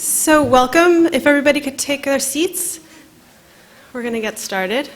So welcome. If everybody could take their seats, we're going to get started.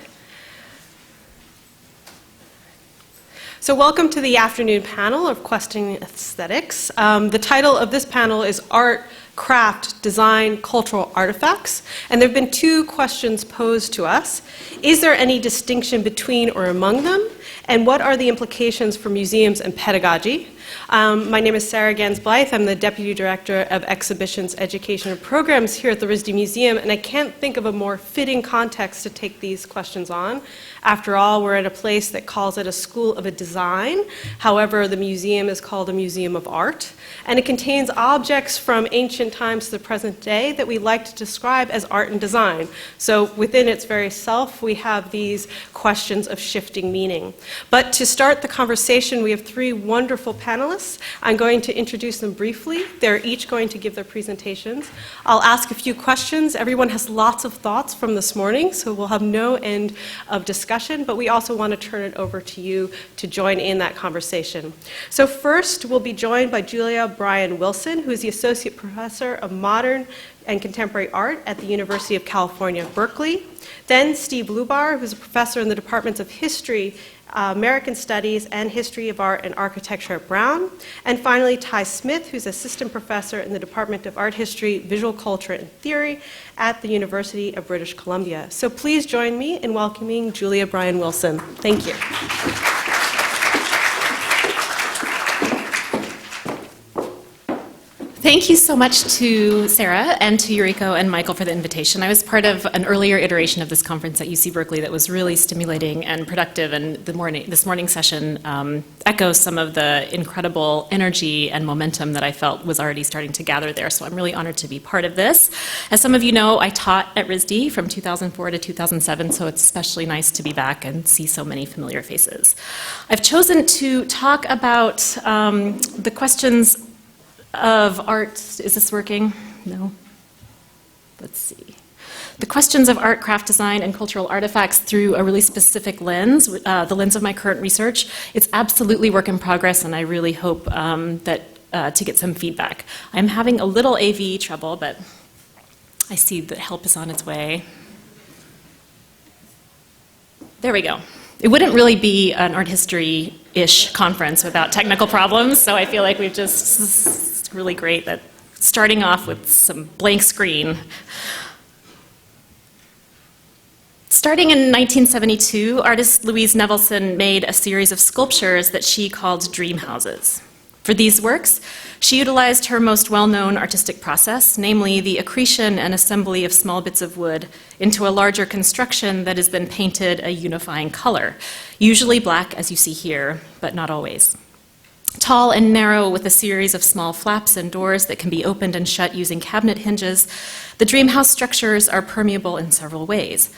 So welcome to the afternoon panel of Questioning Aesthetics. The title of this panel is Art, Craft, Design, Cultural Artifacts. And there have been two questions posed to us. Is there any distinction between or among them? And what are the implications for museums and pedagogy? My name is Sarah Gans-Blythe. I'm the Deputy Director of Exhibitions, Education, and Programs here at the RISD Museum, and I can't think of a more fitting context to take these questions on. After all, we're at a place that calls it a school of a design. However, the museum is called a museum of art, and it contains objects from ancient times to the present day that we like to describe as art and design. So within its very self, we have these questions of shifting meaning. But to start the conversation, we have three wonderful panelists. I'm going to introduce them briefly. They're each going to give their presentations. I'll ask a few questions. Everyone has lots of thoughts from this morning, so we'll have no end of discussion, but we also want to turn it over to you to join in that conversation. So first, we'll be joined by Julia Bryan Wilson, who is the Associate Professor of Modern and Contemporary Art at the University of California, Berkeley. Then Steve Lubar, who's a professor in the Departments of History, American Studies, and History of Art and Architecture at Brown. And finally, Ty Smith, who's Assistant Professor in the Department of Art History, Visual Culture, and Theory at the University of British Columbia. So please join me in welcoming Julia Bryan Wilson. Thank you. Thank you so much to Sarah and to Yuriko and Michael for the invitation. I was part of an earlier iteration of this conference at UC Berkeley that was really stimulating and productive, and this morning session echoes some of the incredible energy and momentum that I felt was already starting to gather there, so I'm really honored to be part of this. As some of you know, I taught at RISD from 2004 to 2007, so it's especially nice to be back and see so many familiar faces. I've chosen to talk about the questions of art. Is this working? No? Let's see. The questions of art, craft, design, and cultural artifacts through a really specific lens, the lens of my current research. It's absolutely work in progress, and I really hope to get some feedback. I'm having a little AV trouble, but I see that help is on its way. There we go. It wouldn't really be an art history-ish conference without technical problems, so I feel like we've just, it's really great that starting off with some blank screen. Starting in 1972, artist Louise Nevelson made a series of sculptures that she called dream houses. For these works, she utilized her most well-known artistic process, namely the accretion and assembly of small bits of wood into a larger construction that is then painted a unifying color, usually black as you see here, but not always. Tall and narrow with a series of small flaps and doors that can be opened and shut using cabinet hinges, the dream house structures are permeable in several ways,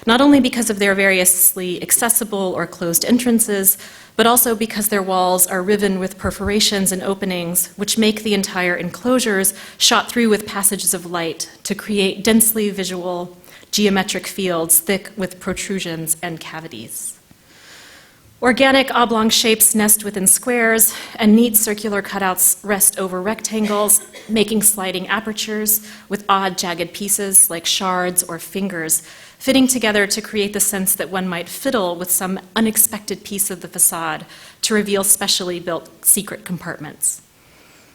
not only because of their variously accessible or closed entrances, but also because their walls are riven with perforations and openings, which make the entire enclosures shot through with passages of light to create densely visual geometric fields thick with protrusions and cavities. Organic oblong shapes nest within squares, and neat circular cutouts rest over rectangles, making sliding apertures with odd jagged pieces like shards or fingers, fitting together to create the sense that one might fiddle with some unexpected piece of the facade to reveal specially built secret compartments.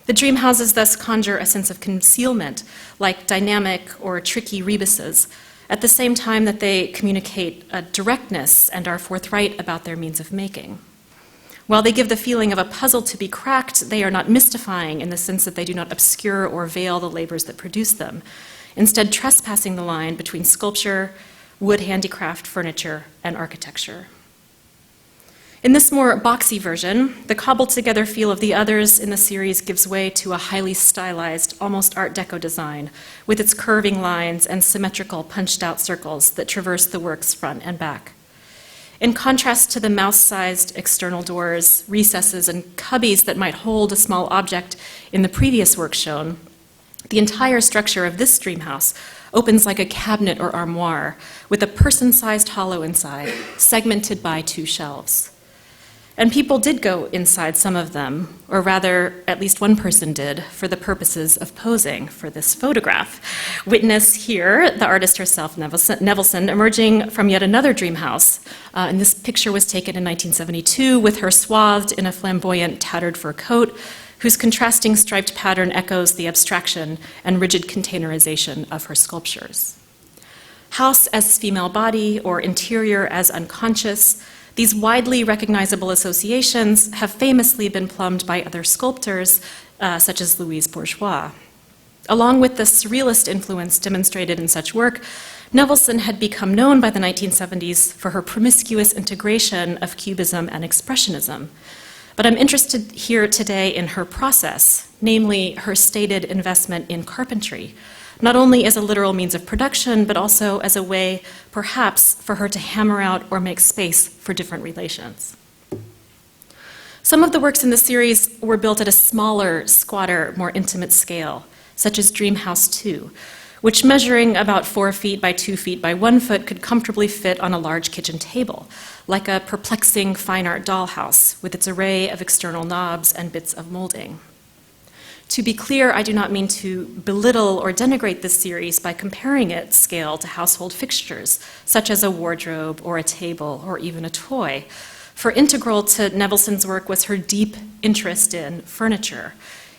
The dream houses thus conjure a sense of concealment, like dynamic or tricky rebuses, at the same time that they communicate a directness and are forthright about their means of making. While they give the feeling of a puzzle to be cracked, they are not mystifying in the sense that they do not obscure or veil the labors that produce them, instead trespassing the line between sculpture, wood handicraft, furniture, and architecture. In this more boxy version, the cobbled-together feel of the others in the series gives way to a highly stylized, almost Art Deco design, with its curving lines and symmetrical punched-out circles that traverse the work's front and back. In contrast to the mouse-sized external doors, recesses, and cubbies that might hold a small object in the previous work shown, the entire structure of this dream house opens like a cabinet or armoire, with a person-sized hollow inside, segmented by two shelves. And people did go inside some of them, or rather, at least one person did, for the purposes of posing for this photograph. Witness here, the artist herself, Nevelson, emerging from yet another dream house. And this picture was taken in 1972 with her swathed in a flamboyant, tattered fur coat, whose contrasting striped pattern echoes the abstraction and rigid containerization of her sculptures. House as female body, or interior as unconscious, these widely recognizable associations have famously been plumbed by other sculptors, such as Louise Bourgeois. Along with the surrealist influence demonstrated in such work, Nevelson had become known by the 1970s for her promiscuous integration of Cubism and Expressionism. But I'm interested here today in her process, namely her stated investment in carpentry, not only as a literal means of production, but also as a way, perhaps, for her to hammer out or make space for different relations. Some of the works in the series were built at a smaller, squatter, more intimate scale, such as Dream House 2, which, measuring about 4 feet by 2 feet by 1 foot, could comfortably fit on a large kitchen table, like a perplexing fine art dollhouse with its array of external knobs and bits of molding. To be clear, I do not mean to belittle or denigrate this series by comparing its scale to household fixtures, such as a wardrobe or a table or even a toy. For integral to Nevelson's work was her deep interest in furniture,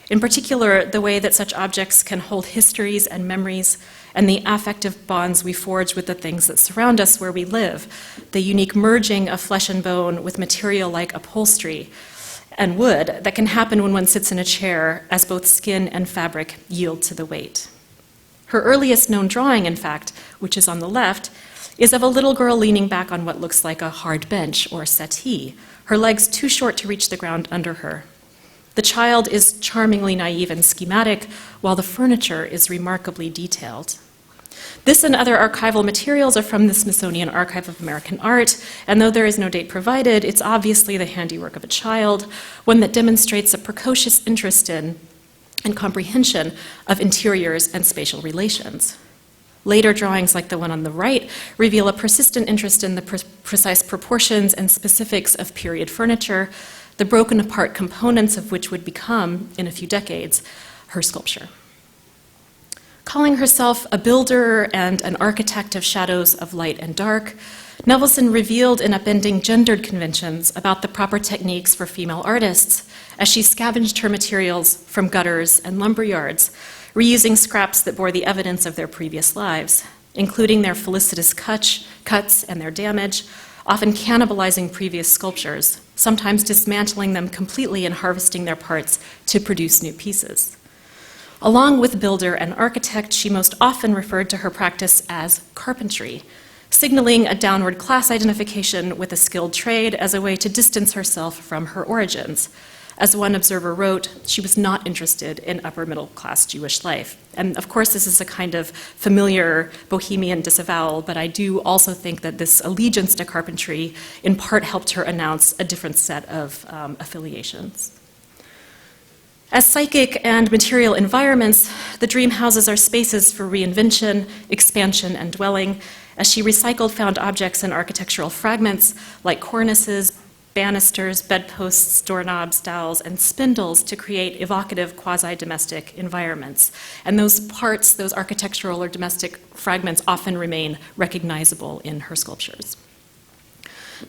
in particular, the way that such objects can hold histories and memories and the affective bonds we forge with the things that surround us where we live, the unique merging of flesh and bone with material like upholstery and wood that can happen when one sits in a chair as both skin and fabric yield to the weight. Her earliest known drawing, in fact, which is on the left, is of a little girl leaning back on what looks like a hard bench or settee, her legs too short to reach the ground under her. The child is charmingly naive and schematic, while the furniture is remarkably detailed. This and other archival materials are from the Smithsonian Archive of American Art, and though there is no date provided, it's obviously the handiwork of a child, one that demonstrates a precocious interest in and comprehension of interiors and spatial relations. Later drawings, like the one on the right, reveal a persistent interest in the precise proportions and specifics of period furniture, the broken apart components of which would become, in a few decades, her sculpture. Calling herself a builder and an architect of shadows of light and dark, Nevelson revealed in upending gendered conventions about the proper techniques for female artists as she scavenged her materials from gutters and lumber yards, reusing scraps that bore the evidence of their previous lives, including their felicitous cuts and their damage, often cannibalizing previous sculptures, sometimes dismantling them completely and harvesting their parts to produce new pieces. Along with builder and architect, she most often referred to her practice as carpentry, signaling a downward class identification with a skilled trade as a way to distance herself from her origins. As one observer wrote, she was not interested in upper middle class Jewish life. And of course, this is a kind of familiar bohemian disavowal, but I do also think that this allegiance to carpentry in part helped her announce a different set of affiliations. As psychic and material environments, the dream houses are spaces for reinvention, expansion, and dwelling, as she recycled found objects and architectural fragments like cornices, banisters, bedposts, doorknobs, dowels, and spindles to create evocative quasi-domestic environments. And those parts, those architectural or domestic fragments, often remain recognizable in her sculptures.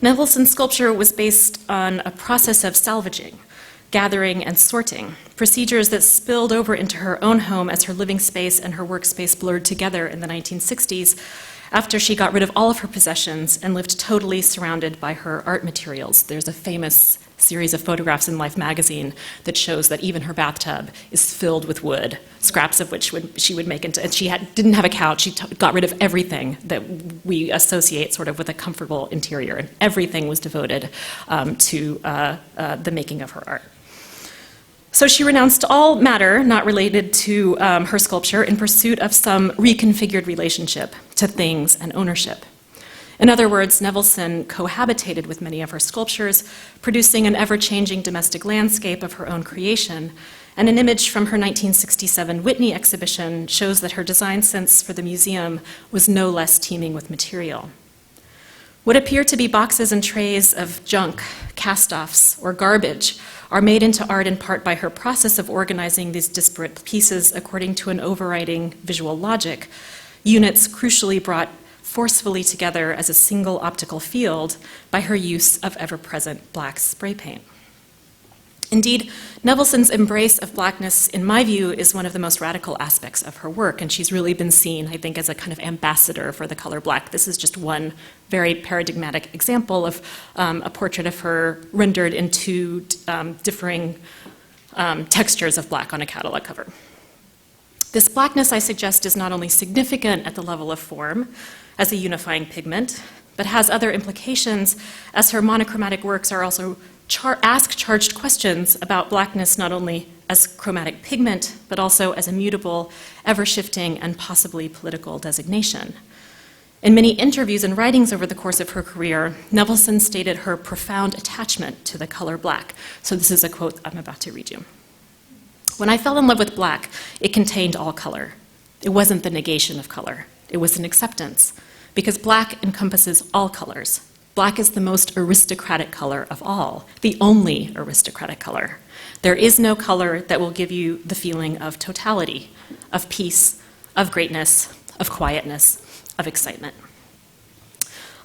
Nevelson's sculpture was based on a process of salvaging, gathering, and sorting, procedures that spilled over into her own home as her living space and her workspace blurred together in the 1960s, after she got rid of all of her possessions and lived totally surrounded by her art materials. There's a famous series of photographs in Life magazine that shows that even her bathtub is filled with wood, scraps of which she would make into, and she didn't have a couch. She got rid of everything that we associate sort of with a comfortable interior, and everything was devoted to the making of her art. So she renounced all matter not related to her sculpture in pursuit of some reconfigured relationship to things and ownership. In other words, Nevelson cohabitated with many of her sculptures, producing an ever-changing domestic landscape of her own creation, and an image from her 1967 Whitney exhibition shows that her design sense for the museum was no less teeming with material. What appear to be boxes and trays of junk, cast-offs, or garbage are made into art in part by her process of organizing these disparate pieces according to an overriding visual logic, units crucially brought forcefully together as a single optical field by her use of ever-present black spray paint. Indeed, Nevelson's embrace of blackness, in my view, is one of the most radical aspects of her work, and she's really been seen, I think, as a kind of ambassador for the color black. This is just one very paradigmatic example of a portrait of her rendered in two differing textures of black on a catalog cover. This blackness, I suggest, is not only significant at the level of form as a unifying pigment, but has other implications, as her monochromatic works are also ask charged questions about blackness not only as chromatic pigment, but also as a mutable, ever-shifting, and possibly political designation. In many interviews and writings over the course of her career, Nevelson stated her profound attachment to the color black. So this is a quote I'm about to read you. "When I fell in love with black, it contained all color. It wasn't the negation of color. It was an acceptance, because black encompasses all colors. Black is the most aristocratic color of all, the only aristocratic color. There is no color that will give you the feeling of totality, of peace, of greatness, of quietness, of excitement."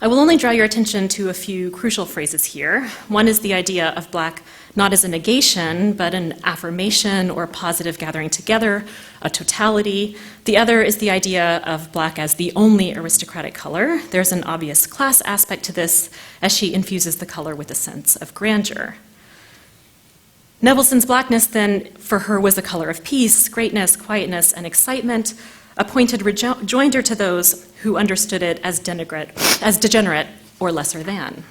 I will only draw your attention to a few crucial phrases here. One is the idea of black not as a negation, but an affirmation or positive gathering together, a totality. The other is the idea of black as the only aristocratic color. There's an obvious class aspect to this, as she infuses the color with a sense of grandeur. Nevelson's blackness, then, for her was a color of peace, greatness, quietness, and excitement, a pointed rejoinder to those who understood it as degenerate or lesser than.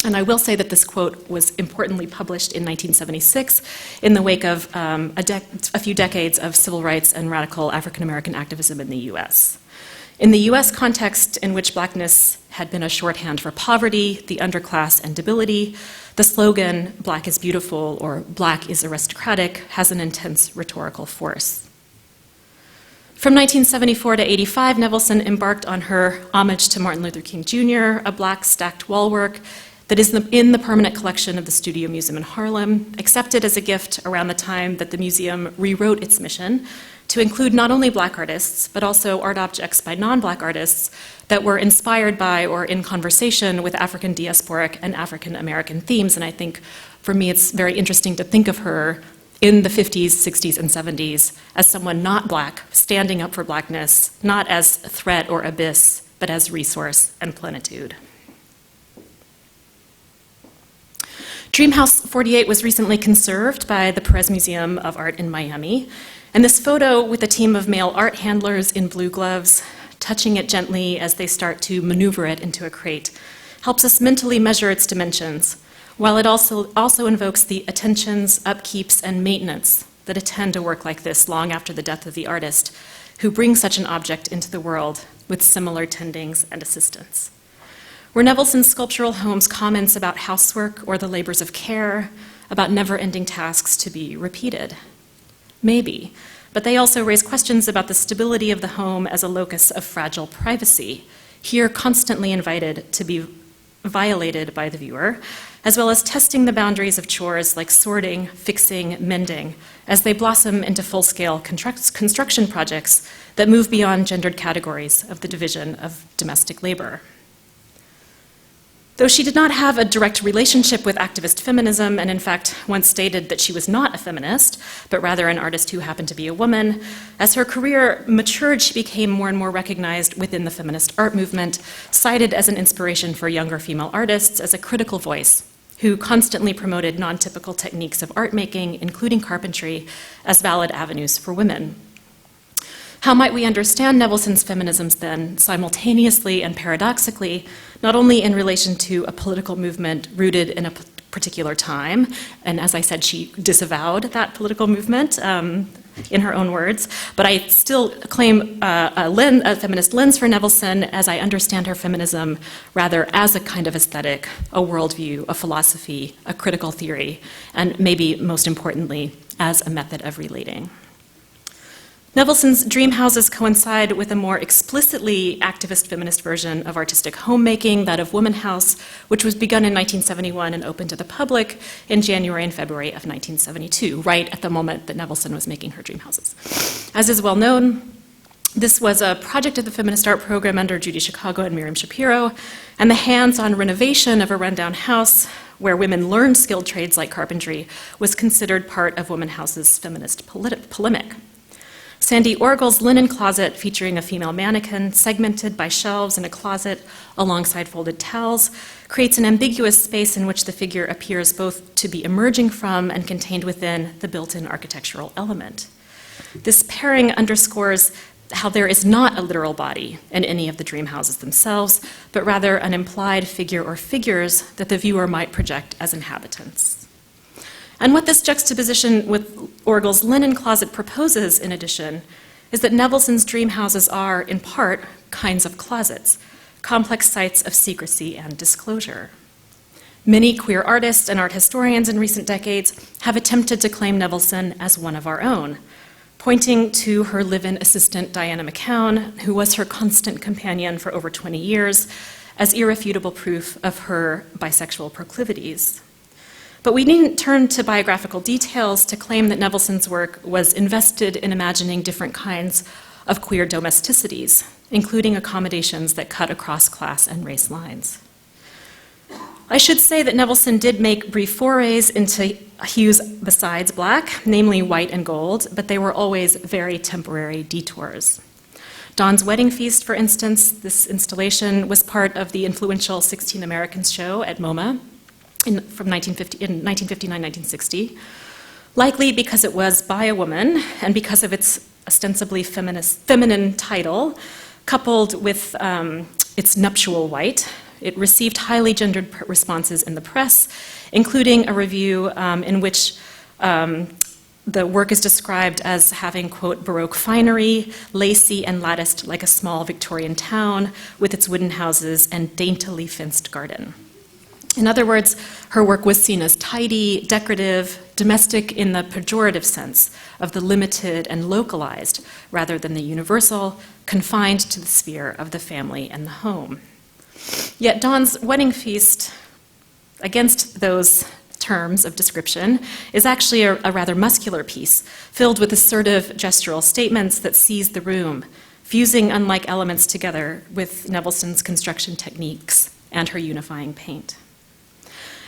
And I will say that this quote was importantly published in 1976 in the wake of a few decades of civil rights and radical African-American activism in the US. In the US context, in which blackness had been a shorthand for poverty, the underclass, and debility, the slogan, "Black is beautiful," or "Black is aristocratic," has an intense rhetorical force. From 1974 to 85, Nevelson embarked on her homage to Martin Luther King Jr., a black stacked wall work that is in the permanent collection of the Studio Museum in Harlem, accepted as a gift around the time that the museum rewrote its mission to include not only black artists, but also art objects by non-black artists that were inspired by or in conversation with African diasporic and African American themes. And I think, for me, it's very interesting to think of her in the 50s, 60s, and 70s as someone not black, standing up for blackness, not as threat or abyss, but as resource and plenitude. Dreamhouse 48 was recently conserved by the Perez Museum of Art in Miami, and this photo with a team of male art handlers in blue gloves, touching it gently as they start to maneuver it into a crate, helps us mentally measure its dimensions, while it also invokes the attentions, upkeeps, and maintenance that attend a work like this long after the death of the artist, who brings such an object into the world with similar tendings and assistance. Were Nevelson's sculptural homes comments about housework or the labors of care, about never-ending tasks to be repeated? Maybe, but they also raise questions about the stability of the home as a locus of fragile privacy, here constantly invited to be violated by the viewer, as well as testing the boundaries of chores like sorting, fixing, mending, as they blossom into full-scale construction projects that move beyond gendered categories of the division of domestic labor. Though she did not have a direct relationship with activist feminism, and in fact once stated that she was not a feminist, but rather an artist who happened to be a woman, as her career matured, she became more and more recognized within the feminist art movement, cited as an inspiration for younger female artists, as a critical voice who constantly promoted non-typical techniques of art making, including carpentry, as valid avenues for women. How might we understand Nevelson's feminisms then, simultaneously and paradoxically, not only in relation to a political movement rooted in a particular time, and as I said, she disavowed that political movement in her own words, but I still claim a feminist lens for Nevelson as I understand her feminism rather as a kind of aesthetic, a worldview, a philosophy, a critical theory, and maybe most importantly, as a method of relating. Nevelson's dream houses coincide with a more explicitly activist feminist version of artistic homemaking, that of Woman House, which was begun in 1971 and opened to the public in January and February of 1972, right at the moment that Nevelson was making her dream houses. As is well known, this was a project of the Feminist Art Program under Judy Chicago and Miriam Shapiro, and the hands-on renovation of a rundown house where women learned skilled trades like carpentry was considered part of Woman House's feminist polemic. Sandy Orgel's linen closet, featuring a female mannequin segmented by shelves in a closet alongside folded towels, creates an ambiguous space in which the figure appears both to be emerging from and contained within the built-in architectural element. This pairing underscores how there is not a literal body in any of the dream houses themselves, but rather an implied figure or figures that the viewer might project as inhabitants. And what this juxtaposition with Orgel's linen closet proposes, in addition, is that Nevelson's dream houses are, in part, kinds of closets, complex sites of secrecy and disclosure. Many queer artists and art historians in recent decades have attempted to claim Nevelson as one of our own, pointing to her live-in assistant Diana McCown, who was her constant companion for over 20 years, as irrefutable proof of her bisexual proclivities. But we needn't turn to biographical details to claim that Nevelson's work was invested in imagining different kinds of queer domesticities, including accommodations that cut across class and race lines. I should say that Nevelson did make brief forays into hues besides black, namely white and gold, but they were always very temporary detours. Dawn's Wedding Feast, for instance, this installation was part of the influential 16 Americans show at MoMA from 1959-1960, likely because it was by a woman and because of its ostensibly feminine title, coupled with its nuptial white. It received highly gendered responses in the press, including a review in which the work is described as having, quote, Baroque finery, lacy and latticed like a small Victorian town with its wooden houses and daintily fenced garden. In other words, her work was seen as tidy, decorative, domestic in the pejorative sense of the limited and localized, rather than the universal, confined to the sphere of the family and the home. Yet Dawn's Wedding Feast, against those terms of description, is actually a rather muscular piece, filled with assertive gestural statements that seize the room, fusing unlike elements together with Nevelson's construction techniques and her unifying paint.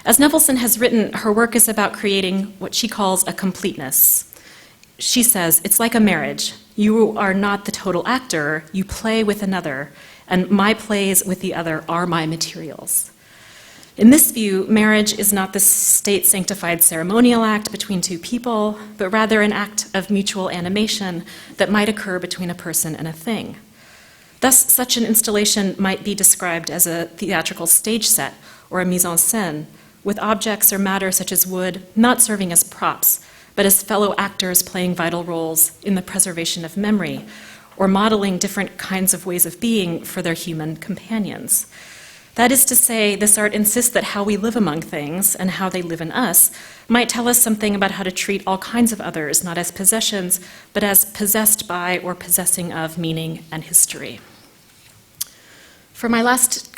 As Nevelson has written, her work is about creating what she calls a completeness. She says, it's like a marriage. You are not the total actor, you play with another, and my plays with the other are my materials. In this view, marriage is not the state-sanctified ceremonial act between two people, but rather an act of mutual animation that might occur between a person and a thing. Thus, such an installation might be described as a theatrical stage set or a mise en scène, with objects or matter such as wood not serving as props, but as fellow actors playing vital roles in the preservation of memory, or modeling different kinds of ways of being for their human companions. That is to say, this art insists that how we live among things and how they live in us might tell us something about how to treat all kinds of others, not as possessions, but as possessed by or possessing of meaning and history. For my last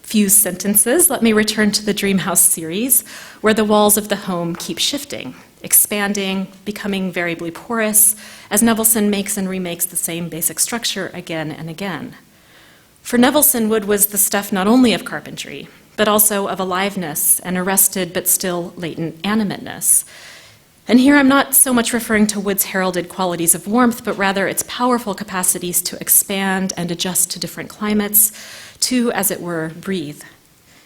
few sentences, let me return to the Dream House series, where the walls of the home keep shifting, expanding, becoming variably porous, as Nevelson makes and remakes the same basic structure again and again. For Nevelson, wood was the stuff not only of carpentry, but also of aliveness and arrested but still latent animateness. And here I'm not so much referring to wood's heralded qualities of warmth, but rather its powerful capacities to expand and adjust to different climates, to, as it were, breathe.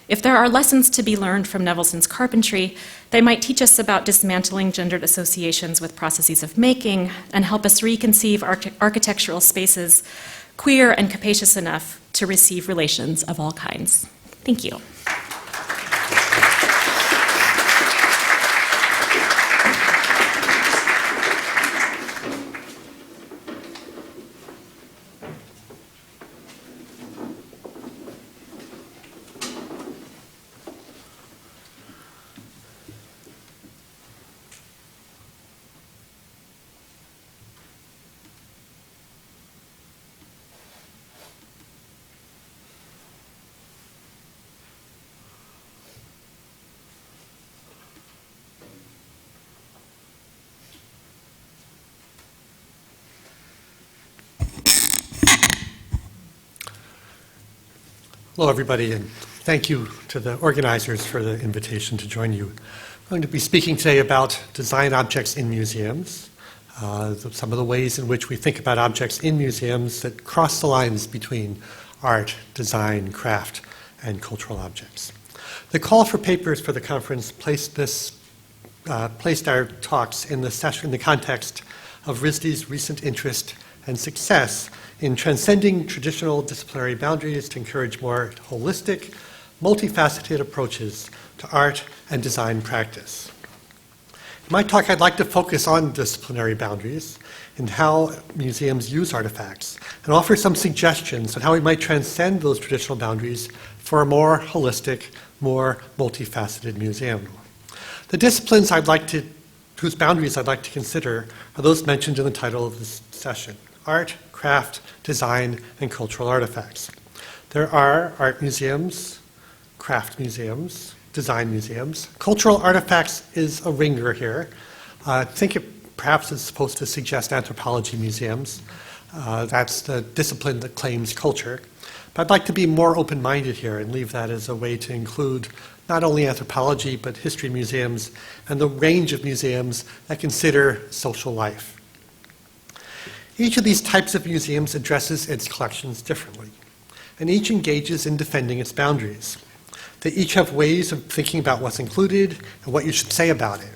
If there are lessons to be learned from Nevelson's carpentry, they might teach us about dismantling gendered associations with processes of making and help us reconceive architectural spaces queer and capacious enough to receive relations of all kinds. Thank you. Hello, everybody, and thank you to the organizers for the invitation to join you. I'm going to be speaking today about design objects in museums, some of the ways in which we think about objects in museums that cross the lines between art, design, craft, and cultural objects. The call for papers for the conference placed our talks in the context of RISD's recent interest and success in transcending traditional disciplinary boundaries to encourage more holistic, multifaceted approaches to art and design practice. In my talk, I'd like to focus on disciplinary boundaries and how museums use artifacts, and offer some suggestions on how we might transcend those traditional boundaries for a more holistic, more multifaceted museum. The disciplines whose boundaries I'd like to consider are those mentioned in the title of this session: art, craft, design, and cultural artifacts. There are art museums, craft museums, design museums. Cultural artifacts is a ringer here. I think it perhaps is supposed to suggest anthropology museums. That's the discipline that claims culture. But I'd like to be more open-minded here and leave that as a way to include not only anthropology, but history museums and the range of museums that consider social life. Each of these types of museums addresses its collections differently, and each engages in defending its boundaries. They each have ways of thinking about what's included and what you should say about it.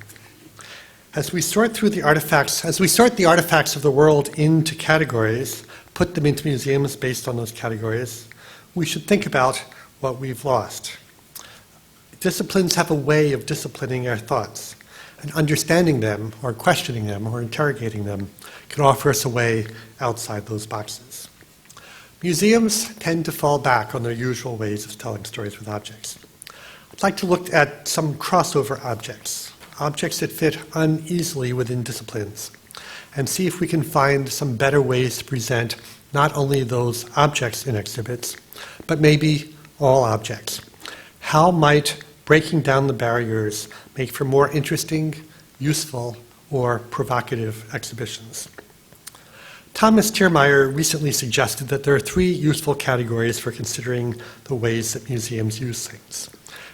As we sort the artifacts of the world into categories, put them into museums based on those categories, we should think about what we've lost. Disciplines have a way of disciplining our thoughts, and understanding them, or questioning them, or interrogating them can offer us a way outside those boxes. Museums tend to fall back on their usual ways of telling stories with objects. I'd like to look at some crossover objects that fit uneasily within disciplines, and see if we can find some better ways to present not only those objects in exhibits, but maybe all objects. How might breaking down the barriers make for more interesting, useful, or provocative exhibitions? Thomas Tiermeyer recently suggested that there are three useful categories for considering the ways that museums use things: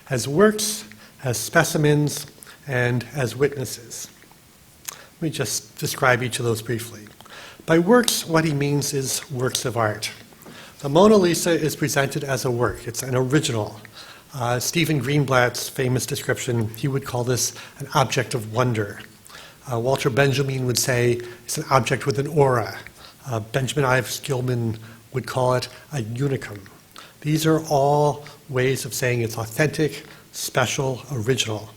as works, as specimens, and as witnesses. Let me just describe each of those briefly. By works, what he means is works of art. The Mona Lisa is presented as a work. It's an original. Stephen Greenblatt's famous description, he would call this an object of wonder. Walter Benjamin would say it's an object with an aura. Benjamin Ives Gilman would call it a unicum. These are all ways of saying it's authentic, special, original.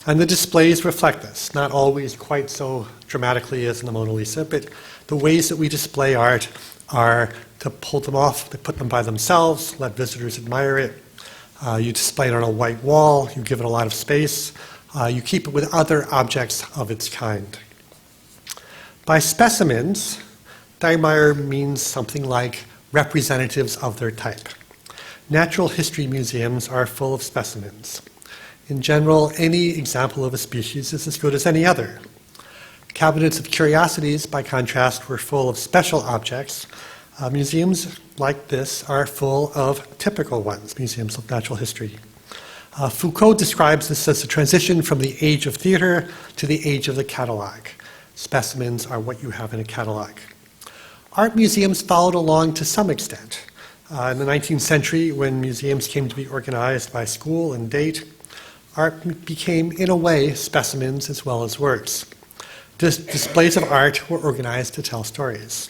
And the displays reflect this, not always quite so dramatically as in the Mona Lisa, but the ways that we display art are to pull them off, to put them by themselves, let visitors admire it. You display it on a white wall, you give it a lot of space, you keep it with other objects of its kind. By specimens, Tiermeyer means something like representatives of their type. Natural history museums are full of specimens. In general, any example of a species is as good as any other. Cabinets of curiosities, by contrast, were full of special objects. Museums like this are full of typical ones, museums of natural history. Foucault describes this as a transition from the age of theater to the age of the catalog. Specimens are what you have in a catalog. Art museums followed along to some extent. In the 19th century, when museums came to be organized by school and date, art became, in a way, specimens as well as works. Displays of art were organized to tell stories.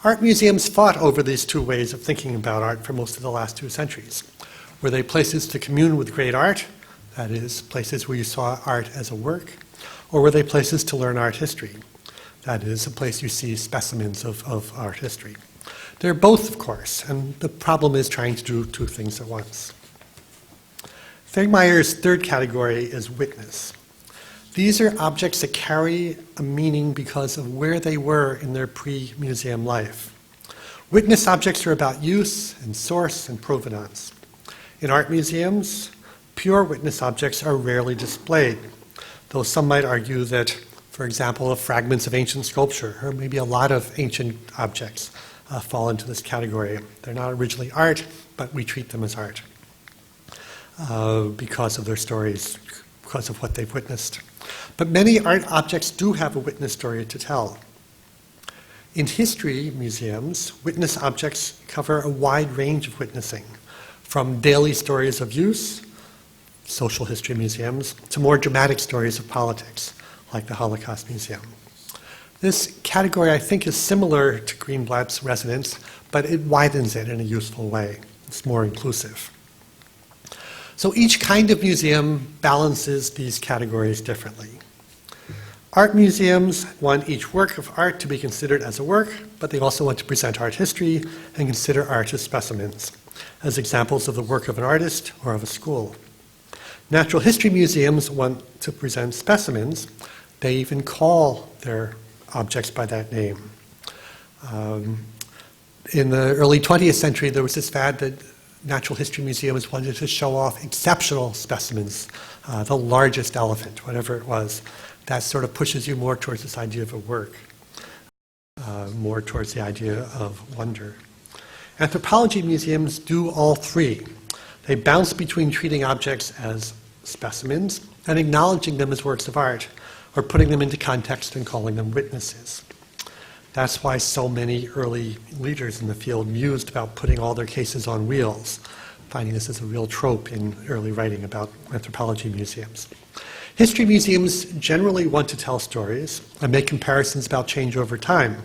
Art museums fought over these two ways of thinking about art for most of the last 2 centuries. Were they places to commune with great art, that is, places where you saw art as a work, or were they places to learn art history, that is, a place you see specimens of art history? They're both, of course, and the problem is trying to do two things at once. Tiermeyer's third category is witness. These are objects that carry a meaning because of where they were in their pre-museum life. Witness objects are about use and source and provenance. In art museums, pure witness objects are rarely displayed, though some might argue that, for example, fragments of ancient sculpture, or maybe a lot of ancient objects, fall into this category. They're not originally art, but we treat them as art because of their stories, because of what they've witnessed. But many art objects do have a witness story to tell. In history museums, witness objects cover a wide range of witnessing, from daily stories of use, social history museums, to more dramatic stories of politics, like the Holocaust Museum. This category, I think, is similar to Greenblatt's resonance, but it widens it in a useful way. It's more inclusive. So each kind of museum balances these categories differently. Art museums want each work of art to be considered as a work, but they also want to present art history and consider art as specimens, as examples of the work of an artist or of a school. Natural history museums want to present specimens. They even call their objects by that name. In the early 20th century, there was this fad that natural history museums wanted to show off exceptional specimens, the largest elephant, whatever it was. That sort of pushes you more towards this idea of a work, more towards the idea of wonder. Anthropology museums do all three. They bounce between treating objects as specimens and acknowledging them as works of art, or putting them into context and calling them witnesses. That's why so many early leaders in the field mused about putting all their cases on wheels, finding this as a real trope in early writing about anthropology museums. History museums generally want to tell stories and make comparisons about change over time.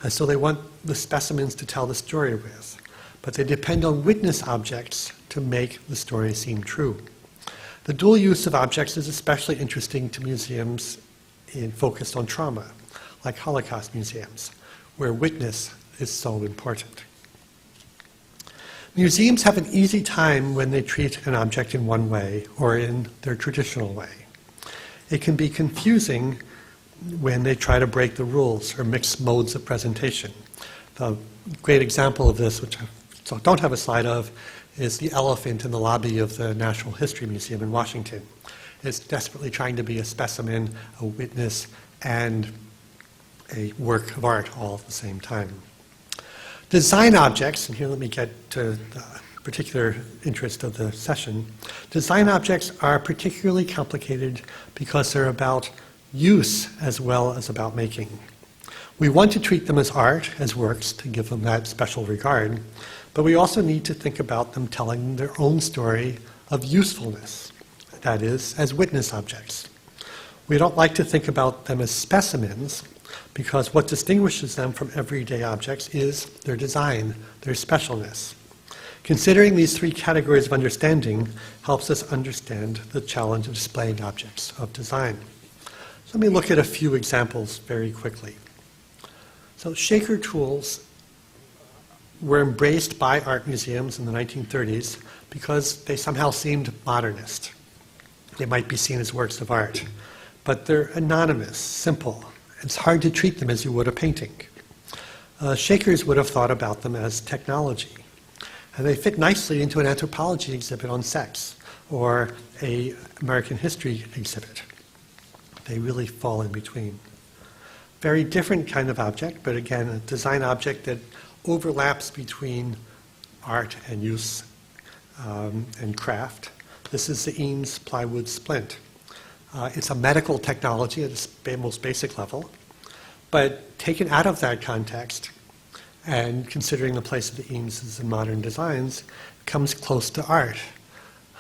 And so they want the specimens to tell the story with, but they depend on witness objects to make the story seem true. The dual use of objects is especially interesting to museums focused on trauma, like Holocaust museums, where witness is so important. Museums have an easy time when they treat an object in one way or in their traditional way. It can be confusing when they try to break the rules or mix modes of presentation. The great example of this, which I don't have a slide of, is the elephant in the lobby of the Natural History Museum in Washington. It's desperately trying to be a specimen, a witness, and a work of art all at the same time. Design objects, and here let me get to the particular interest of the session. Design objects are particularly complicated because they're about use as well as about making. We want to treat them as art, as works, to give them that special regard, but we also need to think about them telling their own story of usefulness, that is, as witness objects. We don't like to think about them as specimens, because what distinguishes them from everyday objects is their design, their specialness. Considering these three categories of understanding helps us understand the challenge of displaying objects of design. So let me look at a few examples very quickly. So shaker tools were embraced by art museums in the 1930s because they somehow seemed modernist. They might be seen as works of art, but they're anonymous, simple. It's hard to treat them as you would a painting. Shakers would have thought about them as technology. And they fit nicely into an anthropology exhibit on sex or an American history exhibit. They really fall in between. Very different kind of object, but again, a design object that overlaps between art and use and craft. This is the Eames plywood splint. It's a medical technology at its most basic level, but taken out of that context and considering the place of the Eameses in modern designs, comes close to art.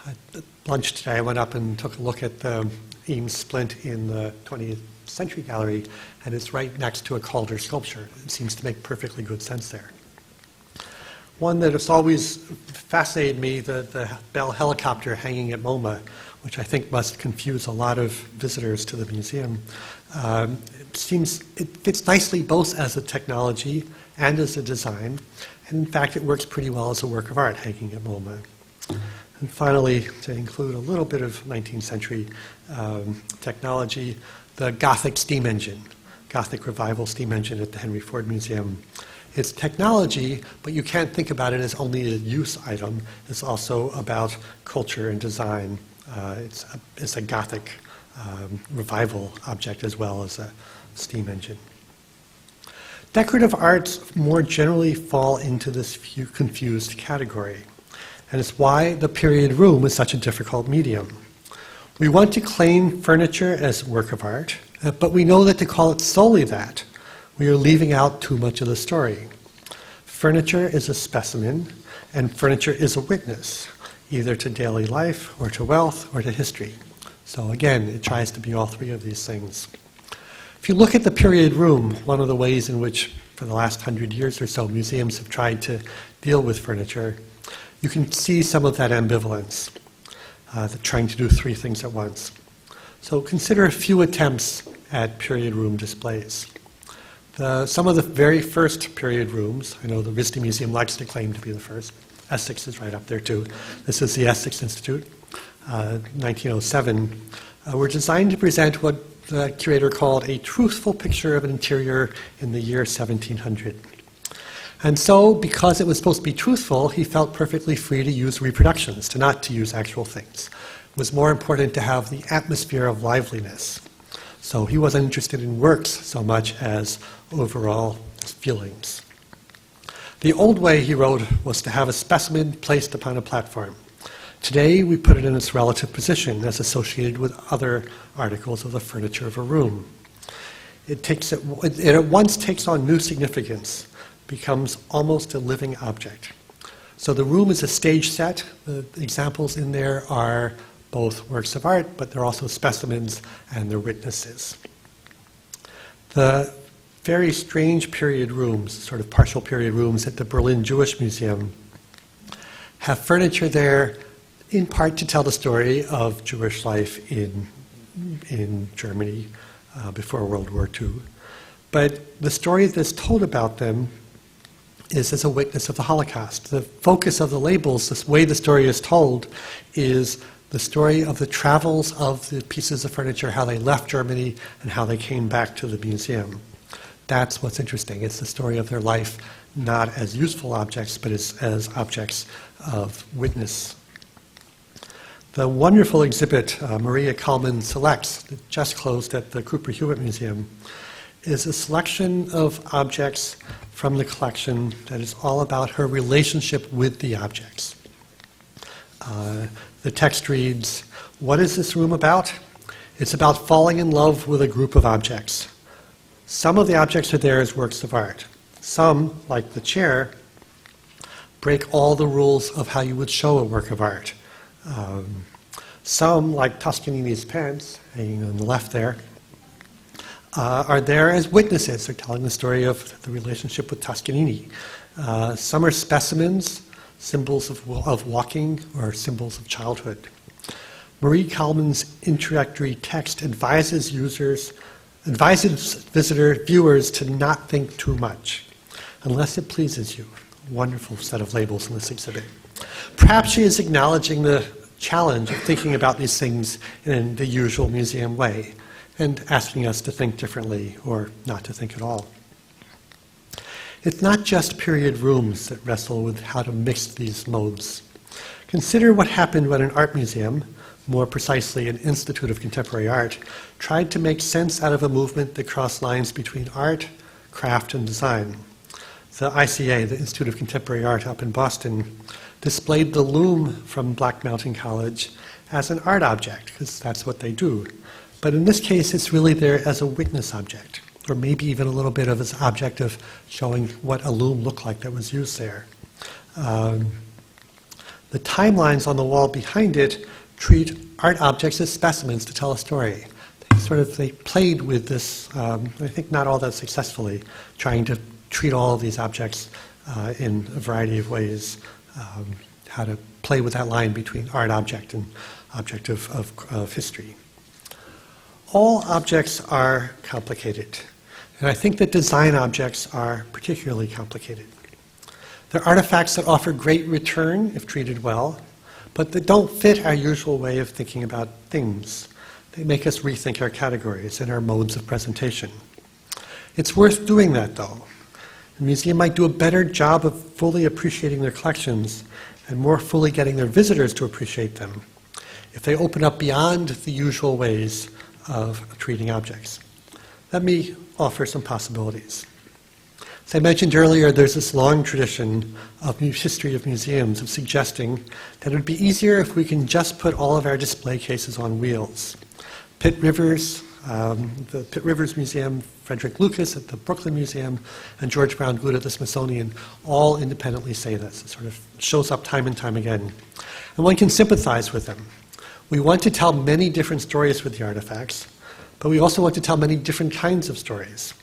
At lunch today, I went up and took a look at the Eames splint in the 20th Century Gallery, and it's right next to a Calder sculpture. It seems to make perfectly good sense there. One that has always fascinated me, the Bell helicopter hanging at MoMA, which I think must confuse a lot of visitors to the museum. It fits nicely both as a technology and as a design, and in fact it works pretty well as a work of art hanging at MoMA. And finally, to include a little bit of 19th century technology, the Gothic steam engine, Gothic revival steam engine at the Henry Ford Museum. It's technology, but you can't think about it as only a use item. It's also about culture and design. It's a Gothic revival object as well as a steam engine. Decorative arts more generally fall into this confused category, and it's why the period room is such a difficult medium. We want to claim furniture as a work of art, but we know that to call it solely that, we are leaving out too much of the story. Furniture is a specimen, and furniture is a witness, either to daily life, or to wealth, or to history. So again, it tries to be all three of these things. If you look at the period room, one of the ways in which, for the last 100 years or so, museums have tried to deal with furniture, you can see some of that ambivalence, trying to do three things at once. So consider a few attempts at period room displays. Some of the very first period rooms, I know the RISD Museum likes to claim to be the first. Essex is right up there too. This is the Essex Institute, 1907, were designed to present what the curator called a truthful picture of an interior in the year 1700. And so, because it was supposed to be truthful, he felt perfectly free to use reproductions, not to use actual things. It was more important to have the atmosphere of liveliness. So he wasn't interested in works so much as overall feelings. The old way, he wrote, was to have a specimen placed upon a platform. Today, we put it in its relative position as associated with other articles of the furniture of a room. It at once takes on new significance, becomes almost a living object. So the room is a stage set. The examples in there are both works of art, but they're also specimens and they're witnesses. The very strange period rooms, sort of partial period rooms at the Berlin Jewish Museum, have furniture there in part to tell the story of Jewish life in Germany before World War II. But the story that's told about them is as a witness of the Holocaust. The focus of the labels, the way the story is told, is the story of the travels of the pieces of furniture, how they left Germany and how they came back to the museum. That's what's interesting. It's the story of their life, not as useful objects, but as objects of witness. The wonderful exhibit, Maria Kalman Selects, that just closed at the Cooper Hewitt Museum, is a selection of objects from the collection that is all about her relationship with the objects. The text reads, "What is this room about? It's about falling in love with a group of objects. Some of the objects are there as works of art. Some, like the chair, break all the rules of how you would show a work of art. Some, like Toscanini's pants, hanging on the left there, are there as witnesses. They're telling the story of the relationship with Toscanini. Some are specimens, symbols of walking or symbols of childhood. Marie Kalman's introductory text advises viewers to not think too much, unless it pleases you." Wonderful set of labels in this exhibit. Perhaps she is acknowledging the challenge of thinking about these things in the usual museum way and asking us to think differently or not to think at all. It's not just period rooms that wrestle with how to mix these modes. Consider what happened when an art museum, more precisely an Institute of Contemporary Art, tried to make sense out of a movement that crossed lines between art, craft, and design. The ICA, the Institute of Contemporary Art up in Boston, displayed the loom from Black Mountain College as an art object, because that's what they do. But in this case, it's really there as a witness object, or maybe even a little bit of an object of showing what a loom looked like that was used there. The timelines on the wall behind it treat art objects as specimens to tell a story. They played with this, I think not all that successfully, trying to treat all of these objects in a variety of ways, how to play with that line between art object and object of history. All objects are complicated, and I think that design objects are particularly complicated. They're artifacts that offer great return if treated well, but that don't fit our usual way of thinking about things. They make us rethink our categories and our modes of presentation. It's worth doing that, though. The museum might do a better job of fully appreciating their collections and more fully getting their visitors to appreciate them if they open up beyond the usual ways of treating objects. Let me offer some possibilities. As I mentioned earlier, there's this long tradition of history of museums of suggesting that it would be easier if we can just put all of our display cases on wheels. Pitt Rivers, the Pitt Rivers Museum, Frederick Lucas at the Brooklyn Museum, and George Brown Goode at the Smithsonian all independently say this. It sort of shows up time and time again. And one can sympathize with them. We want to tell many different stories with the artifacts, but we also want to tell many different kinds of stories.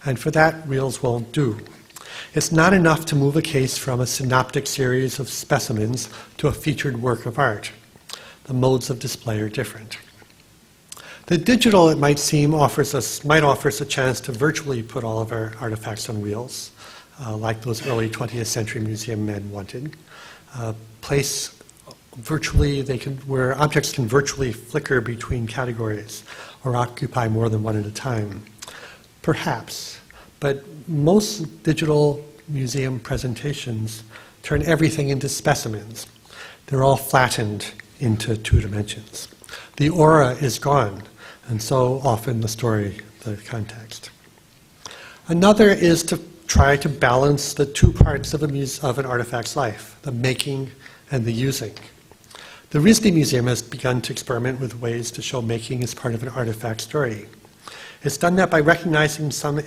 And for that, wheels won't do. It's not enough to move a case from a synoptic series of specimens to a featured work of art. The modes of display are different. The digital, it might seem, might offer us a chance to virtually put all of our artifacts on wheels, like those early 20th century museum men wanted. Place virtually, where objects can virtually flicker between categories or occupy more than one at a time. Perhaps, but most digital museum presentations turn everything into specimens. They're all flattened into 2 dimensions. The aura is gone, and so often the story, the context. Another is to try to balance the 2 parts of an artifact's life, the making and the using. The RISD Museum has begun to experiment with ways to show making as part of an artifact story. It's done that by reorganizing some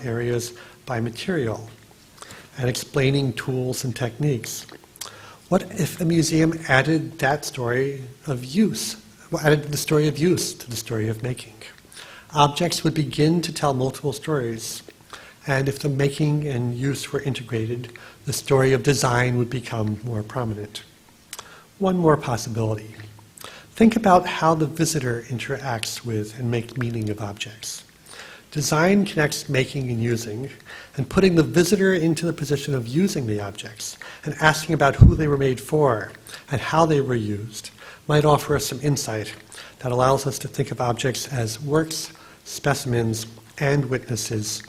areas by material and explaining tools and techniques. What if a museum added that story of use, added the story of use to the story of making? Objects would begin to tell multiple stories, and if the making and use were integrated, the story of design would become more prominent. One more possibility. Think about how the visitor interacts with and makes meaning of objects. Design connects making and using, and putting the visitor into the position of using the objects and asking about who they were made for and how they were used might offer us some insight that allows us to think of objects as works, specimens, and witnesses